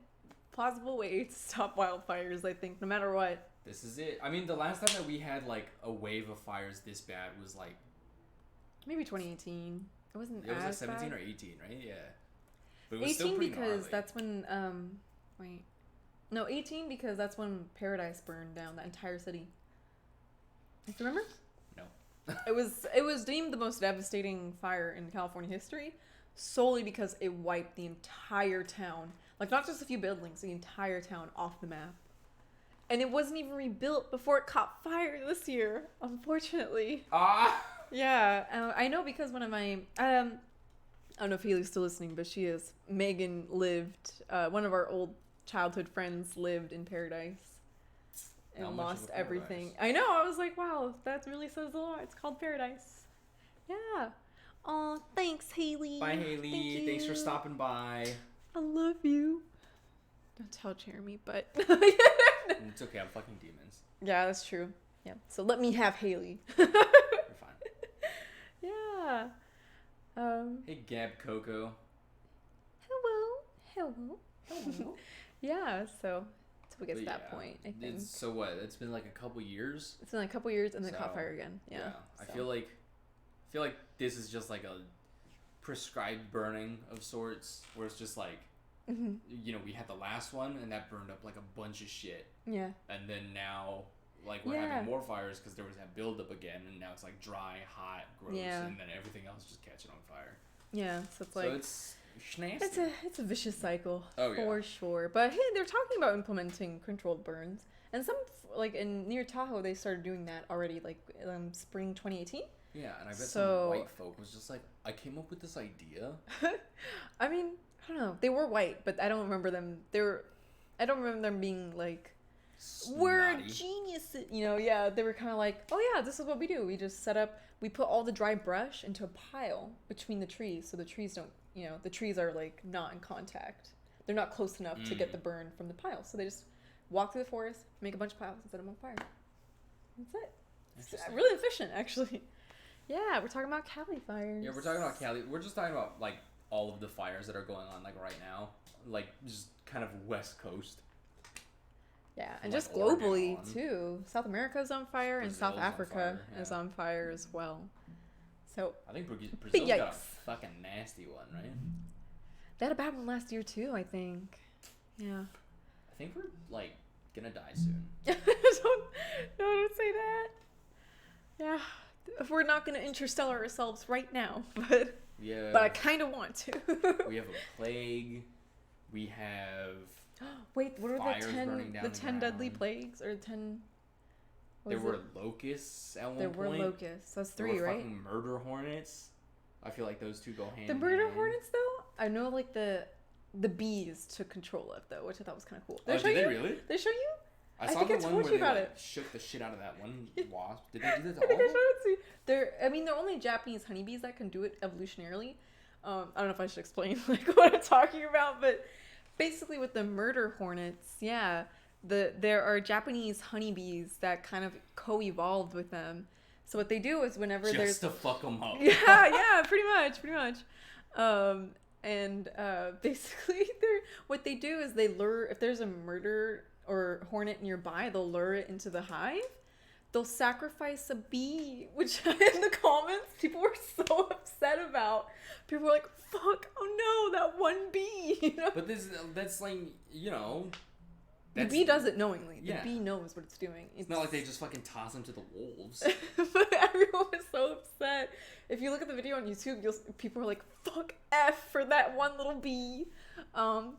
plausible way to stop wildfires. I think, no matter what. This is it. I mean, the last time that we had like a wave of fires this bad was like maybe 2018. It wasn't. It was as like 17 bad. or 18, right? Yeah. But it was 18 still pretty because gnarly. that's when 18 because that's when Paradise burned down, the entire city. Do you remember? No. It was deemed the most devastating fire in California history, solely because it wiped the entire town, like not just a few buildings, the entire town off the map. And it wasn't even rebuilt before it caught fire this year, unfortunately. Yeah, I know because one of my I don't know if Haley's still listening, but she is. Megan lived. One of our old childhood friends lived in Paradise and Not much of lost a everything. paradise. I know. I was like, wow, that really says a lot. It's called Paradise. Yeah. Oh, thanks, Haley. Bye, Haley. Thank Thanks for you. stopping by. I love you. Don't tell Jeremy, but It's okay. I'm fucking demons. yeah, that's true. Yeah. So let me have Haley. You're fine. Yeah. Hey, Gab Coco. Hello. Yeah, so until we get to that yeah, point, I think. So what? It's been like a couple years. It's been like a couple years and then it caught So, fire again. Yeah. I feel like this is just like a prescribed burning of sorts, where it's just like, we had the last one and that burned up like a bunch of shit. Yeah. And then now, like, we're having more fires because there was that buildup again, and now it's like dry, hot, gross, and then everything else just catching on fire. Yeah, so it's like it's nasty. it's a vicious cycle. Oh, yeah. For sure. But hey, they're talking about implementing controlled burns, and some like in near Tahoe they started doing that already, like spring 2018. Yeah, and I bet So- some white folk was just like, I came up with this idea. I mean, I don't know. They were white, but I don't remember them. I don't remember them being like, we're Snotty. geniuses. You know, yeah, they were kind of like, oh yeah, this is what we do. We just set up, we put all the dry brush into a pile between the trees, so the trees don't, you know, the trees are like not in contact. They're not close enough to get the burn from the pile. So they just walk through the forest, make a bunch of piles, and set them on fire. That's it. It's really efficient, actually. Yeah, we're talking about Cali fires. Yeah, we're talking about Cali. We're just talking about like all of the fires that are going on like right now, like just kind of West Coast. Yeah, and like, just Oregon globally on. too. South America is on fire, and South Brazil's on Africa fire, yeah. is on fire as well. So I think Brazil's got a yikes. fucking nasty one, right? they had a bad one last year too, I think. Yeah. I think we're like gonna die soon. don't say that. Yeah, we're not gonna interstellar ourselves right now, but Yeah. I kind of want to. We have a plague. We have. Wait, what are Fires the burning 10? down The the 10 deadly ground. plagues or 10? There were locusts at one There point. were locusts. That's There 3, were right? fucking murder hornets. I feel like those two go hand The in murder hand. hornets, though, I know like the bees took control of though, which I thought was kind of cool. Oh, show did they you? really? They show you? I I saw think the I one told where you they about like, it. shook the shit out of that one wasp. Did they do that to I think I all of them? showed it to you. I mean, they're only Japanese honeybees that can do it evolutionarily. I don't know if I should explain like what I'm talking about, but basically with the murder hornets, yeah, there are Japanese honeybees that kind of co-evolved with them. So what they do is whenever Just there's to fuck them up. yeah, pretty much. Basically, what they do is they lure, if there's a murder or hornet nearby, they'll lure it into the hive. They'll sacrifice a bee, which in the comments people were so upset about. People were like, "Fuck! Oh no, that one bee!" You know? But that's like, you know. The bee does it knowingly. Yeah. The bee knows what it's doing. It's not like they just fucking toss them to the wolves. But everyone was so upset. If you look at the video on YouTube, people are like, "Fuck F for that one little bee."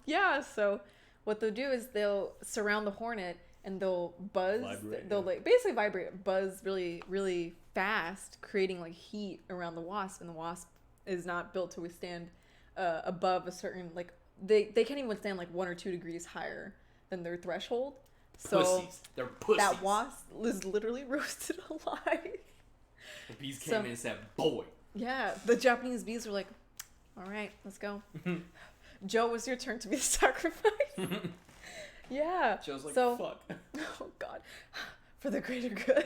Yeah. So what they'll do is they'll surround the hornet and they'll buzz. Vibrate, They'll yeah. like basically vibrate, buzz really, really fast, creating like heat around the wasp. And the wasp is not built to withstand above a certain like they can't even withstand like 1 or 2 degrees higher than their threshold. So Pussies. They're pussies. that wasp is literally roasted alive. The bees came in and said, boy. Yeah, the Japanese bees were like, all right, let's go. Joe, was your turn to be the sacrifice. Yeah. Joe's like, so, fuck. Oh, God. For the greater good.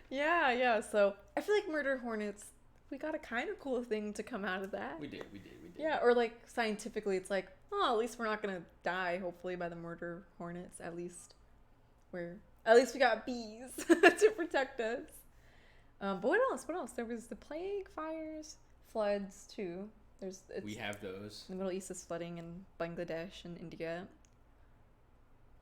Yeah. So I feel like murder hornets, we got a kind of cool thing to come out of that. We did. Yeah, or like scientifically, it's like, oh, at least we're not going to die, hopefully, by the murder hornets. At least we got bees to protect us. But what else? There was the plague, fires, floods too. We have those. The Middle East is flooding in Bangladesh and India.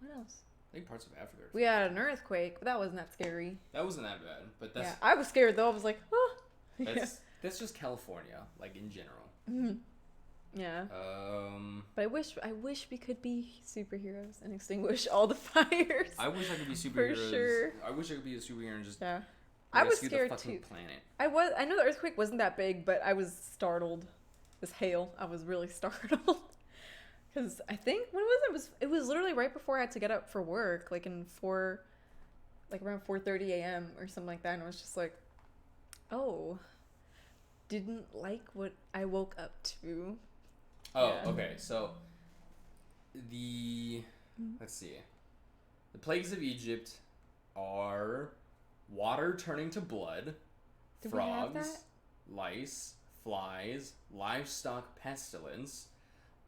What else? I think parts of Africa. We had an earthquake, but that wasn't that scary. That wasn't that bad, but that's Yeah, I was scared though. I was like, oh. that's just California, like in general. Mm-hmm. Yeah. But I wish we could be superheroes and extinguish all the fires. I wish I could be superheroes. sure. I wish I could be a superhero and just Yeah. I was rescue scared the fucking too. planet. I know the earthquake wasn't that big, but I was startled. This hail, I was really startled. Because I think, when was it? It was literally right before I had to get up for work, like around 4:30 a.m. or something like that. And I was just like, oh, didn't like what I woke up to. Oh, Yeah. okay. So let's see. The plagues of Egypt are water turning to blood, Did we have frogs, that? lice, flies, livestock pestilence,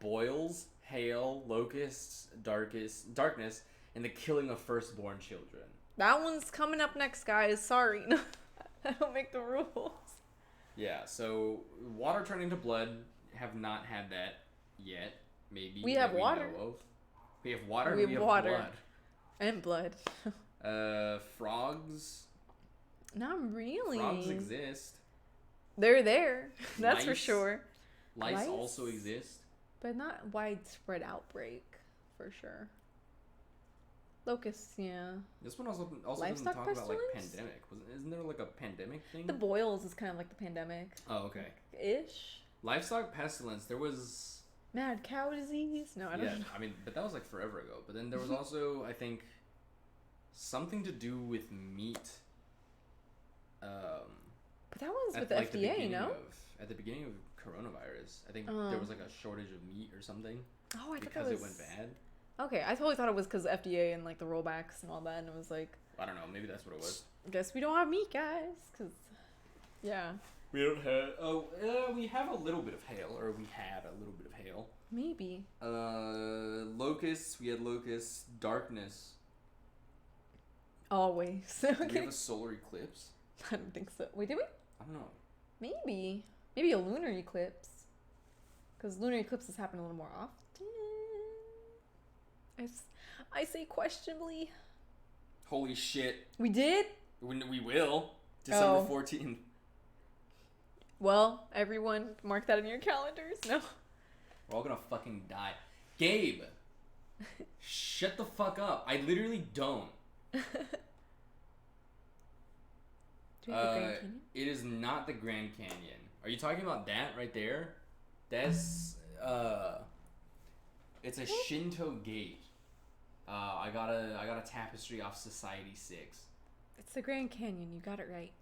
boils, hail, locusts, darkness, and the killing of firstborn children. That one's coming up next, guys. Sorry. I don't make the rules. Yeah, so water turning to blood, have not had that yet. Maybe We that have water. know of. We have water. We and have we have water. And blood. Frogs. Not really. Frogs exist. They're there. That's for Lice. sure. Lice Lice? also exist. But not widespread outbreak, for sure. Locusts, yeah. This one also doesn't Livestock talk about like pestilence? pandemic. Isn't there like a pandemic thing? The boils is kind of like the pandemic. Oh, okay. Ish. Livestock pestilence. There was. Mad cow disease? No, I don't know. I mean, but that was like forever ago. But then there was also, I think, something to do with meat. But that was with the like, FDA, no? At the beginning of coronavirus, I think there was like a shortage of meat or something. Oh, I thought because that was... it went bad. Okay, I totally thought it was because FDA and like the rollbacks and all that, and it was like... I don't know, maybe that's what it was. Guess we don't have meat, guys, because... Yeah. We don't have... we have a little bit of hail, or we had a little bit of hail. Maybe. Locusts, we had locusts. Darkness. Always. Okay. Did we have a solar eclipse? I don't think so. Wait, did we? I don't know. Maybe. Maybe a lunar eclipse. Because lunar eclipses happen a little more often. I say questionably. Holy shit. We did? We will. December 14th. Well, everyone, mark that in your calendars. No. We're all gonna fucking die. Gabe! Shut the fuck up. I literally don't. Do you have the Grand Canyon? It is not the Grand Canyon. Are you talking about that right there? That's it's a Shinto gate. I got a tapestry off Society 6. It's the Grand Canyon. You got it right.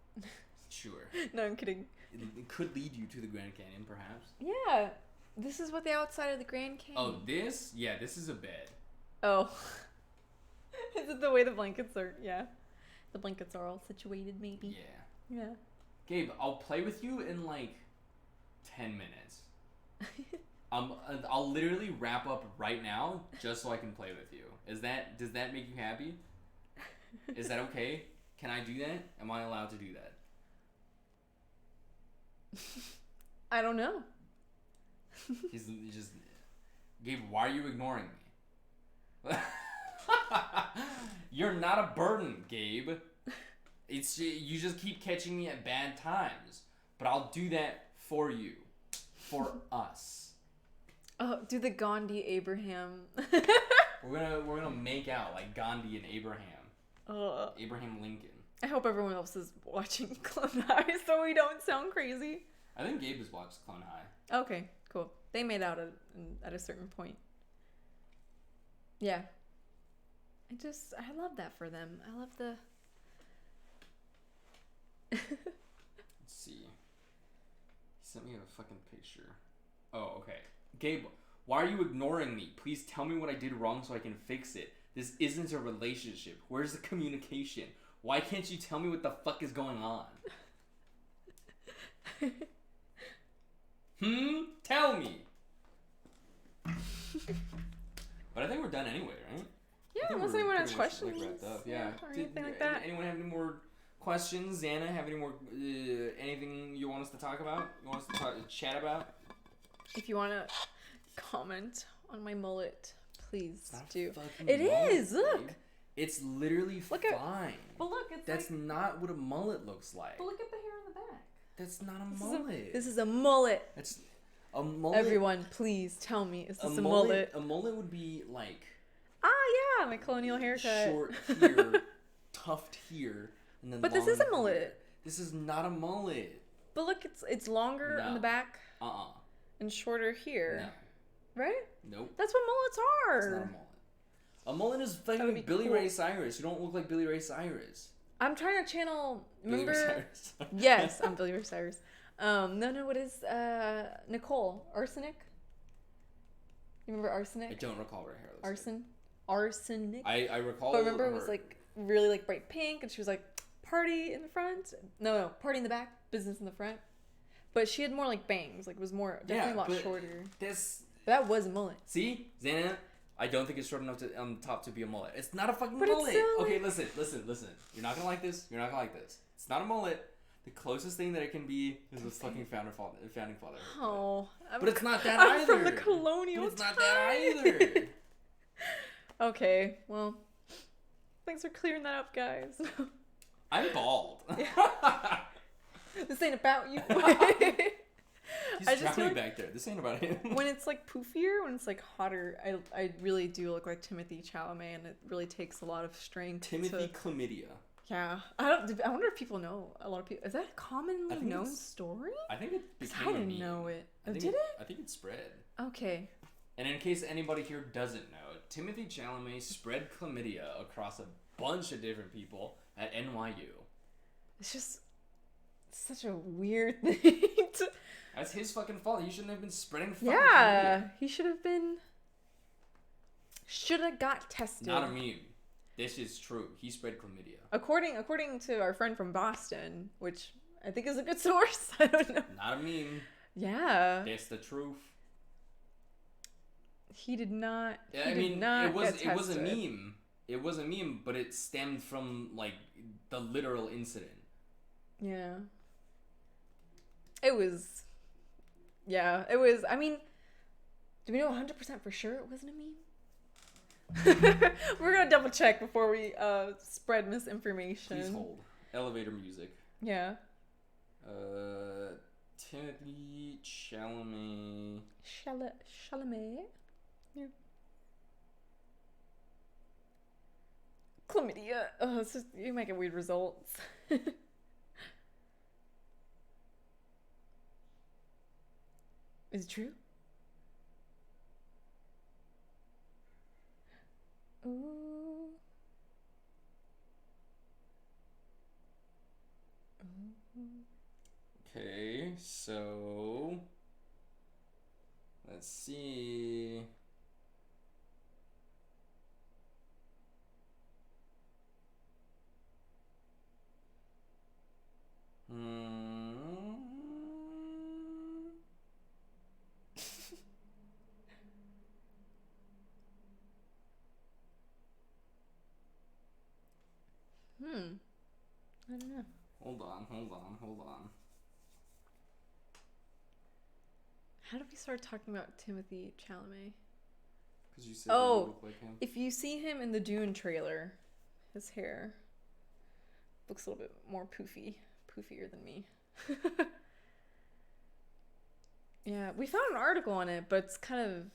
Sure. No, I'm kidding. It could lead you to the Grand Canyon, perhaps. Yeah. This is what the outside of the Grand Canyon. Oh, this? Yeah, this is a bed. Oh. Is it the way the blankets are? Yeah. The blankets are all situated, maybe. Yeah. Yeah. Gabe, I'll play with you in like 10 minutes. I'll literally wrap up right now just so I can play with you. Does that make you happy? Is that okay? Can I do that? Am I allowed to do that? I don't know. He's just... Gabe, why are you ignoring me? You're not a burden, Gabe. You just keep catching me at bad times. But I'll do that for you. For us. Oh, do the Gandhi Abraham. We're gonna make out like Gandhi and Abraham. Abraham Lincoln. I hope everyone else is watching Clone High so we don't sound crazy. I think Gabe has watched Clone High. Okay, cool. They made out at a certain point. Yeah. I love that for them. I love the... Let's see. He sent me a fucking picture. Oh, okay. Gabe, why are you ignoring me? Please tell me what I did wrong so I can fix it. This isn't a relationship. Where's the communication? Why can't you tell me what the fuck is going on? Tell me. But I think we're done anyway, right? Yeah, unless anyone has questions. Like, wrapped up. Yeah. Or anything like that. Anyone have any more questions? Xana, have any more anything you want us to talk about? You want us to chat about? If you want to comment on my mullet, please do. It is. Look. Babe. It's literally fine. But look, it's That's like, not what a mullet looks like. But look at the hair on the back. That's not a mullet. This is a mullet. It's a mullet. Everyone, please tell me, is this a mullet? mullet? A mullet would be like... Ah, yeah, my colonial haircut. Short here, tuft here, and then but this is a mullet. Here. This is not a mullet. But look, it's longer in the back. And shorter here. No. Right? Nope. That's what mullets are. It's not a mullet. A mullet is fucking Billy Ray Cyrus. You don't look like Billy Ray Cyrus. I'm trying to channel... Remember? Billy Ray Cyrus. Yes, I'm Billy Ray Cyrus. No, what is Nicole? Arsenic? You remember Arsenic? I don't recall her hair. Arsenic. I recall. But remember, it was like really like bright pink, and she was like party in the front. No, party in the back, business in the front. But she had more like bangs. Like it was more definitely a lot shorter. But that was a mullet. See, Xana, I don't think it's short enough on the top to be a mullet. It's not a fucking mullet. Okay, listen. You're not gonna like this. It's not a mullet. The closest thing that it can be is the fucking founding father. Oh, but it's not that either. From the colonial But it's not that either. Okay, well, thanks for clearing that up, guys. I'm bald. This ain't about you. He's I just feel drowning like back there. This ain't about him. when it's like poofier, when it's like hotter, I really do look like Timothy Chalamet, and it really takes a lot of strength. Timothy Chlamydia. Yeah, I wonder if people know. A lot of people. Is that a commonly known story? I think it became I didn't know it. Did it? I think it spread. Okay. And in case anybody here doesn't know, Timothy Chalamet spread chlamydia across a bunch of different people at NYU. It's just such a weird thing. That's his fucking fault. He shouldn't have been spreading fucking Yeah, he should have been. Should have got tested. Not a meme. This is true. He spread chlamydia. According to our friend from Boston, which I think is a good source. I don't know. Not a meme. Yeah. That's the truth. He did not. Yeah, I mean, it was a meme. It was a meme, but it stemmed from like the literal incident. Yeah. It was. Yeah, it was. I mean, do we know 100% for sure it wasn't a meme? We're gonna double check before we spread misinformation. Please hold. Elevator music. Yeah. Timothy Chalamet. Chalamet. Yeah. Chlamydia. Oh, it's just, you might get weird results. Is it true? Ooh. Okay, so let's see. I don't know. Hold on. How did we start talking about Timothy Chalamet? Because you said you look like him. If you see him in the Dune trailer, his hair looks a little bit more poofier than me. Yeah, we found an article on it, but it's kind of,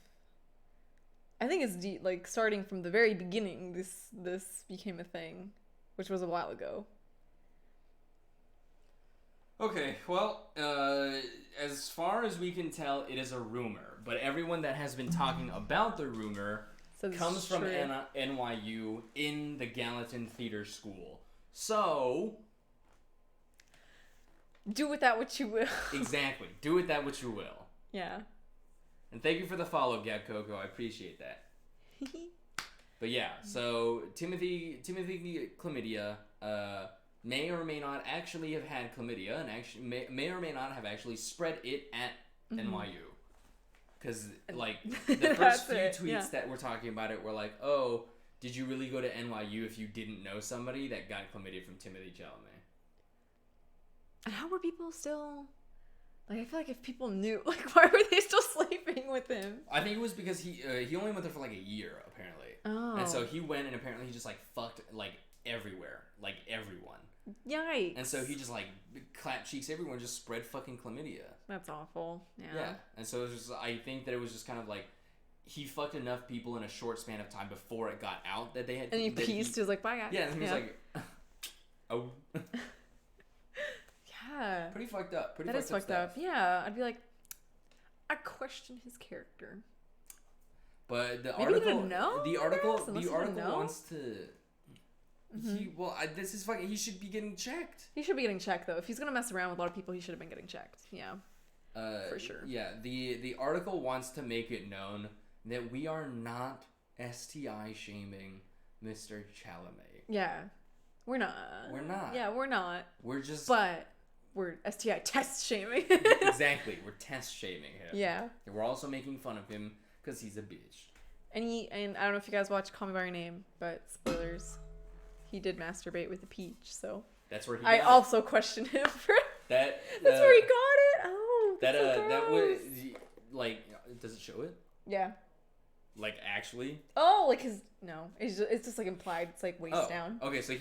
I think it's like starting from the very beginning. This became a thing, which was a while ago. Okay, well, as far as we can tell, it is a rumor. But everyone that has been talking about the rumor comes from NYU in the Gallatin Theater School. So... do with that what you will. Exactly. Do with that what you will. Yeah. And thank you for the follow, Gab Coco. I appreciate that. But yeah, so Timothy Chlamydia may or may not actually have had chlamydia, and actually may or may not have actually spread it at NYU. Because like the first few tweets that were talking about it were like, "Oh, did you really go to NYU if you didn't know somebody that got chlamydia from Timothy Chalamet?" And how were people still... like, I feel like if people knew, like, why were they still sleeping with him? I think it was because he only went there for like a year, apparently. Oh. And so he went, and apparently he just like fucked like everywhere, like everyone. Yikes. And so he just like clapped cheeks everywhere and just spread fucking chlamydia. That's awful. Yeah. And so it was just, I think that it was just kind of like he fucked enough people in a short span of time before it got out that they had. And he pieced. He was like, "Bye, guys." Yeah, and he was like, "Oh." Yeah. Pretty fucked up. That is fucked up. Yeah, I'd be like, I question his character. But the Maybe article, he didn't know, the article know. wants to. This is fucking. He should be getting checked. He should be getting checked though. If he's gonna mess around with a lot of people, he should have been getting checked. Yeah. For sure. Yeah. The article wants to make it known that we are not STI shaming Mr. Chalamet. Yeah. We're not. We're not. Yeah, we're not. We're just. But we're STI test shaming. Exactly. We're test shaming him. Yeah. And we're also making fun of him because he's a bitch. And I don't know if you guys watch Call Me by Your Name, but spoilers. He did masturbate with a peach, so. That's where he. I also question him for. That. That's where he got it. Oh. That was like. Does it show it? Yeah. Like actually? Oh, like his no. It's just like implied. It's like waist down. Okay, so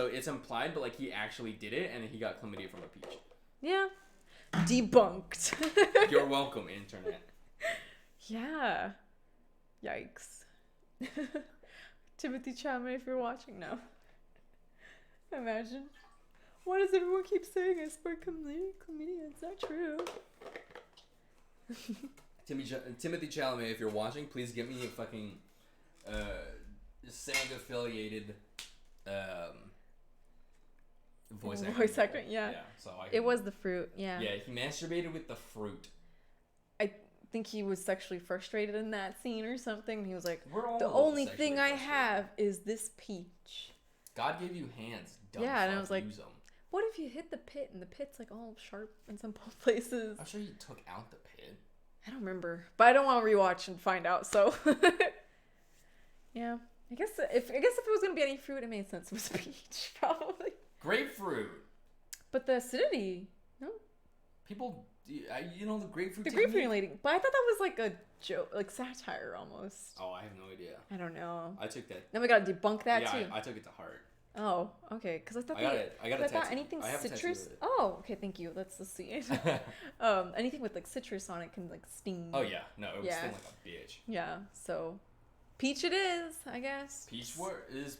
it's implied, but like he actually did it, and he got chlamydia from a peach. Yeah. Debunked. You're welcome, internet. Yeah. Yikes. Timothy Chalamet, if you're watching now. Imagine. Why does everyone keep saying I spread chlamydia? It's not true. Timothy Chalamet, if you're watching, please give me a fucking SAG-affiliated voice acting. Yeah. So it was the fruit, yeah. Yeah, he masturbated with the fruit. I think he was sexually frustrated in that scene or something. He was like, We're all the only thing I have is this peach. God gave you hands. Dumb yeah, and I was like, use them. What if you hit the pit and the pit's like all sharp in some places? I'm sure you took out the pit. I don't remember, but I don't want to rewatch and find out. So, yeah, I guess if it was gonna be any fruit, it made sense. It was peach, probably. Grapefruit. But the acidity, no. People, the grapefruit. The grapefruit lady, but I thought that was like a joke, like satire almost. Oh, I have no idea. I don't know. I took that. Then we gotta debunk that too. Yeah, I took it to heart. Oh, okay. Because I thought I got a tattoo. anything I have a citrus. tattoo Oh, okay. Thank you. Let's see it. Anything with like citrus on it can like sting. Oh yeah, no, it would sting like a bitch. Yeah. So, peach it is, I guess. Peach is.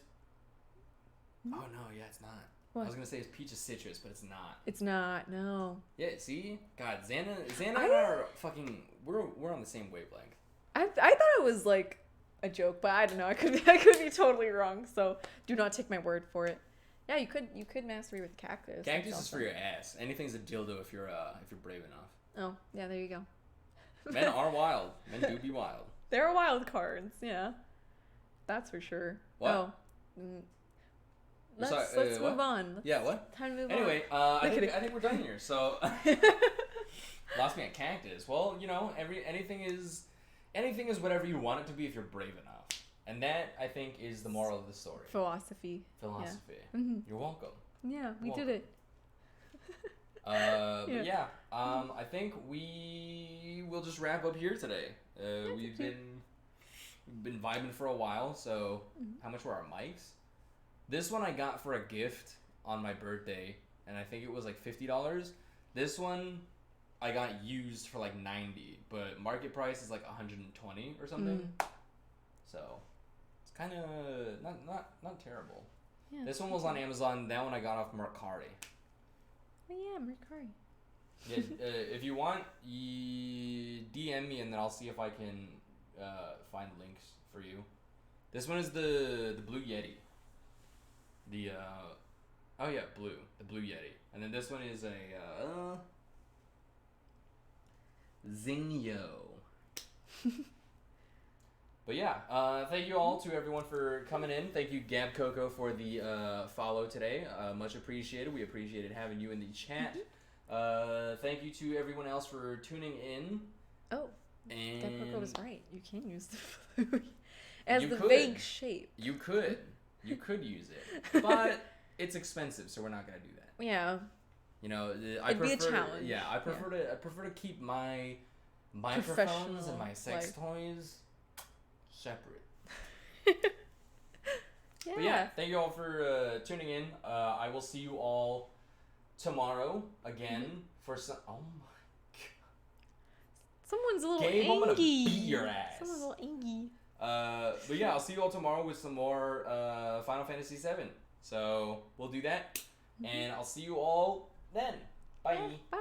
Oh no, yeah, it's not. What? I was gonna say peach is citrus, but it's not. It's not. No. Yeah. See, God, Xana and I are fucking. We're on the same wavelength. I thought it was like a joke, but I don't know. I could be totally wrong. So do not take my word for it. Yeah, you could masturbate with cactus. Cactus is for your ass. Anything's a dildo if you're brave enough. Oh yeah, there you go. Men are wild. Men do be wild. They're wild cards. Yeah, that's for sure. What? Oh. Let's move on. Yeah, what? Time to move anyway, on. I think we're done here. So lost me at cactus. Well, anything is whatever you want it to be if you're brave enough. And that, I think, is the moral of the story. Philosophy. Yeah. Mm-hmm. You're welcome. Yeah, we did it. But yeah, I think we will just wrap up here today. We've been vibing for a while. So, how much were our mics? This one I got for a gift on my birthday, and I think it was like $50. This one I got used for like $90, but market price is like $120 or something. So it's kind of not terrible. Yeah, this one was on Amazon. That one I got off Mercari. Oh yeah, Mercari. Yeah, if you want, DM me and then I'll see if I can find links for you. This one is the Blue Yeti. The Blue Yeti, and then this one is a Zinyo. But yeah, thank you all to everyone for coming in. Thank you, Gab Coco, for the follow today. Much appreciated. We appreciated having you in the chat. Thank you to everyone else for tuning in. Oh, and Gab Coco was right. You can use the blue as the vague shape. You could use it, but it's expensive, so we're not gonna do that. Yeah. It'd be a challenge. Yeah, I prefer to keep my microphones and my sex toys separate. Yeah. But yeah, thank you all for tuning in. I will see you all tomorrow again for some. Oh my god! Someone's a little Gabe, angry. I'm gonna beat your ass. Someone's a little angry. But yeah, I'll see you all tomorrow with some more Final Fantasy VII. So we'll do that, and I'll see you all then. Bye. Bye.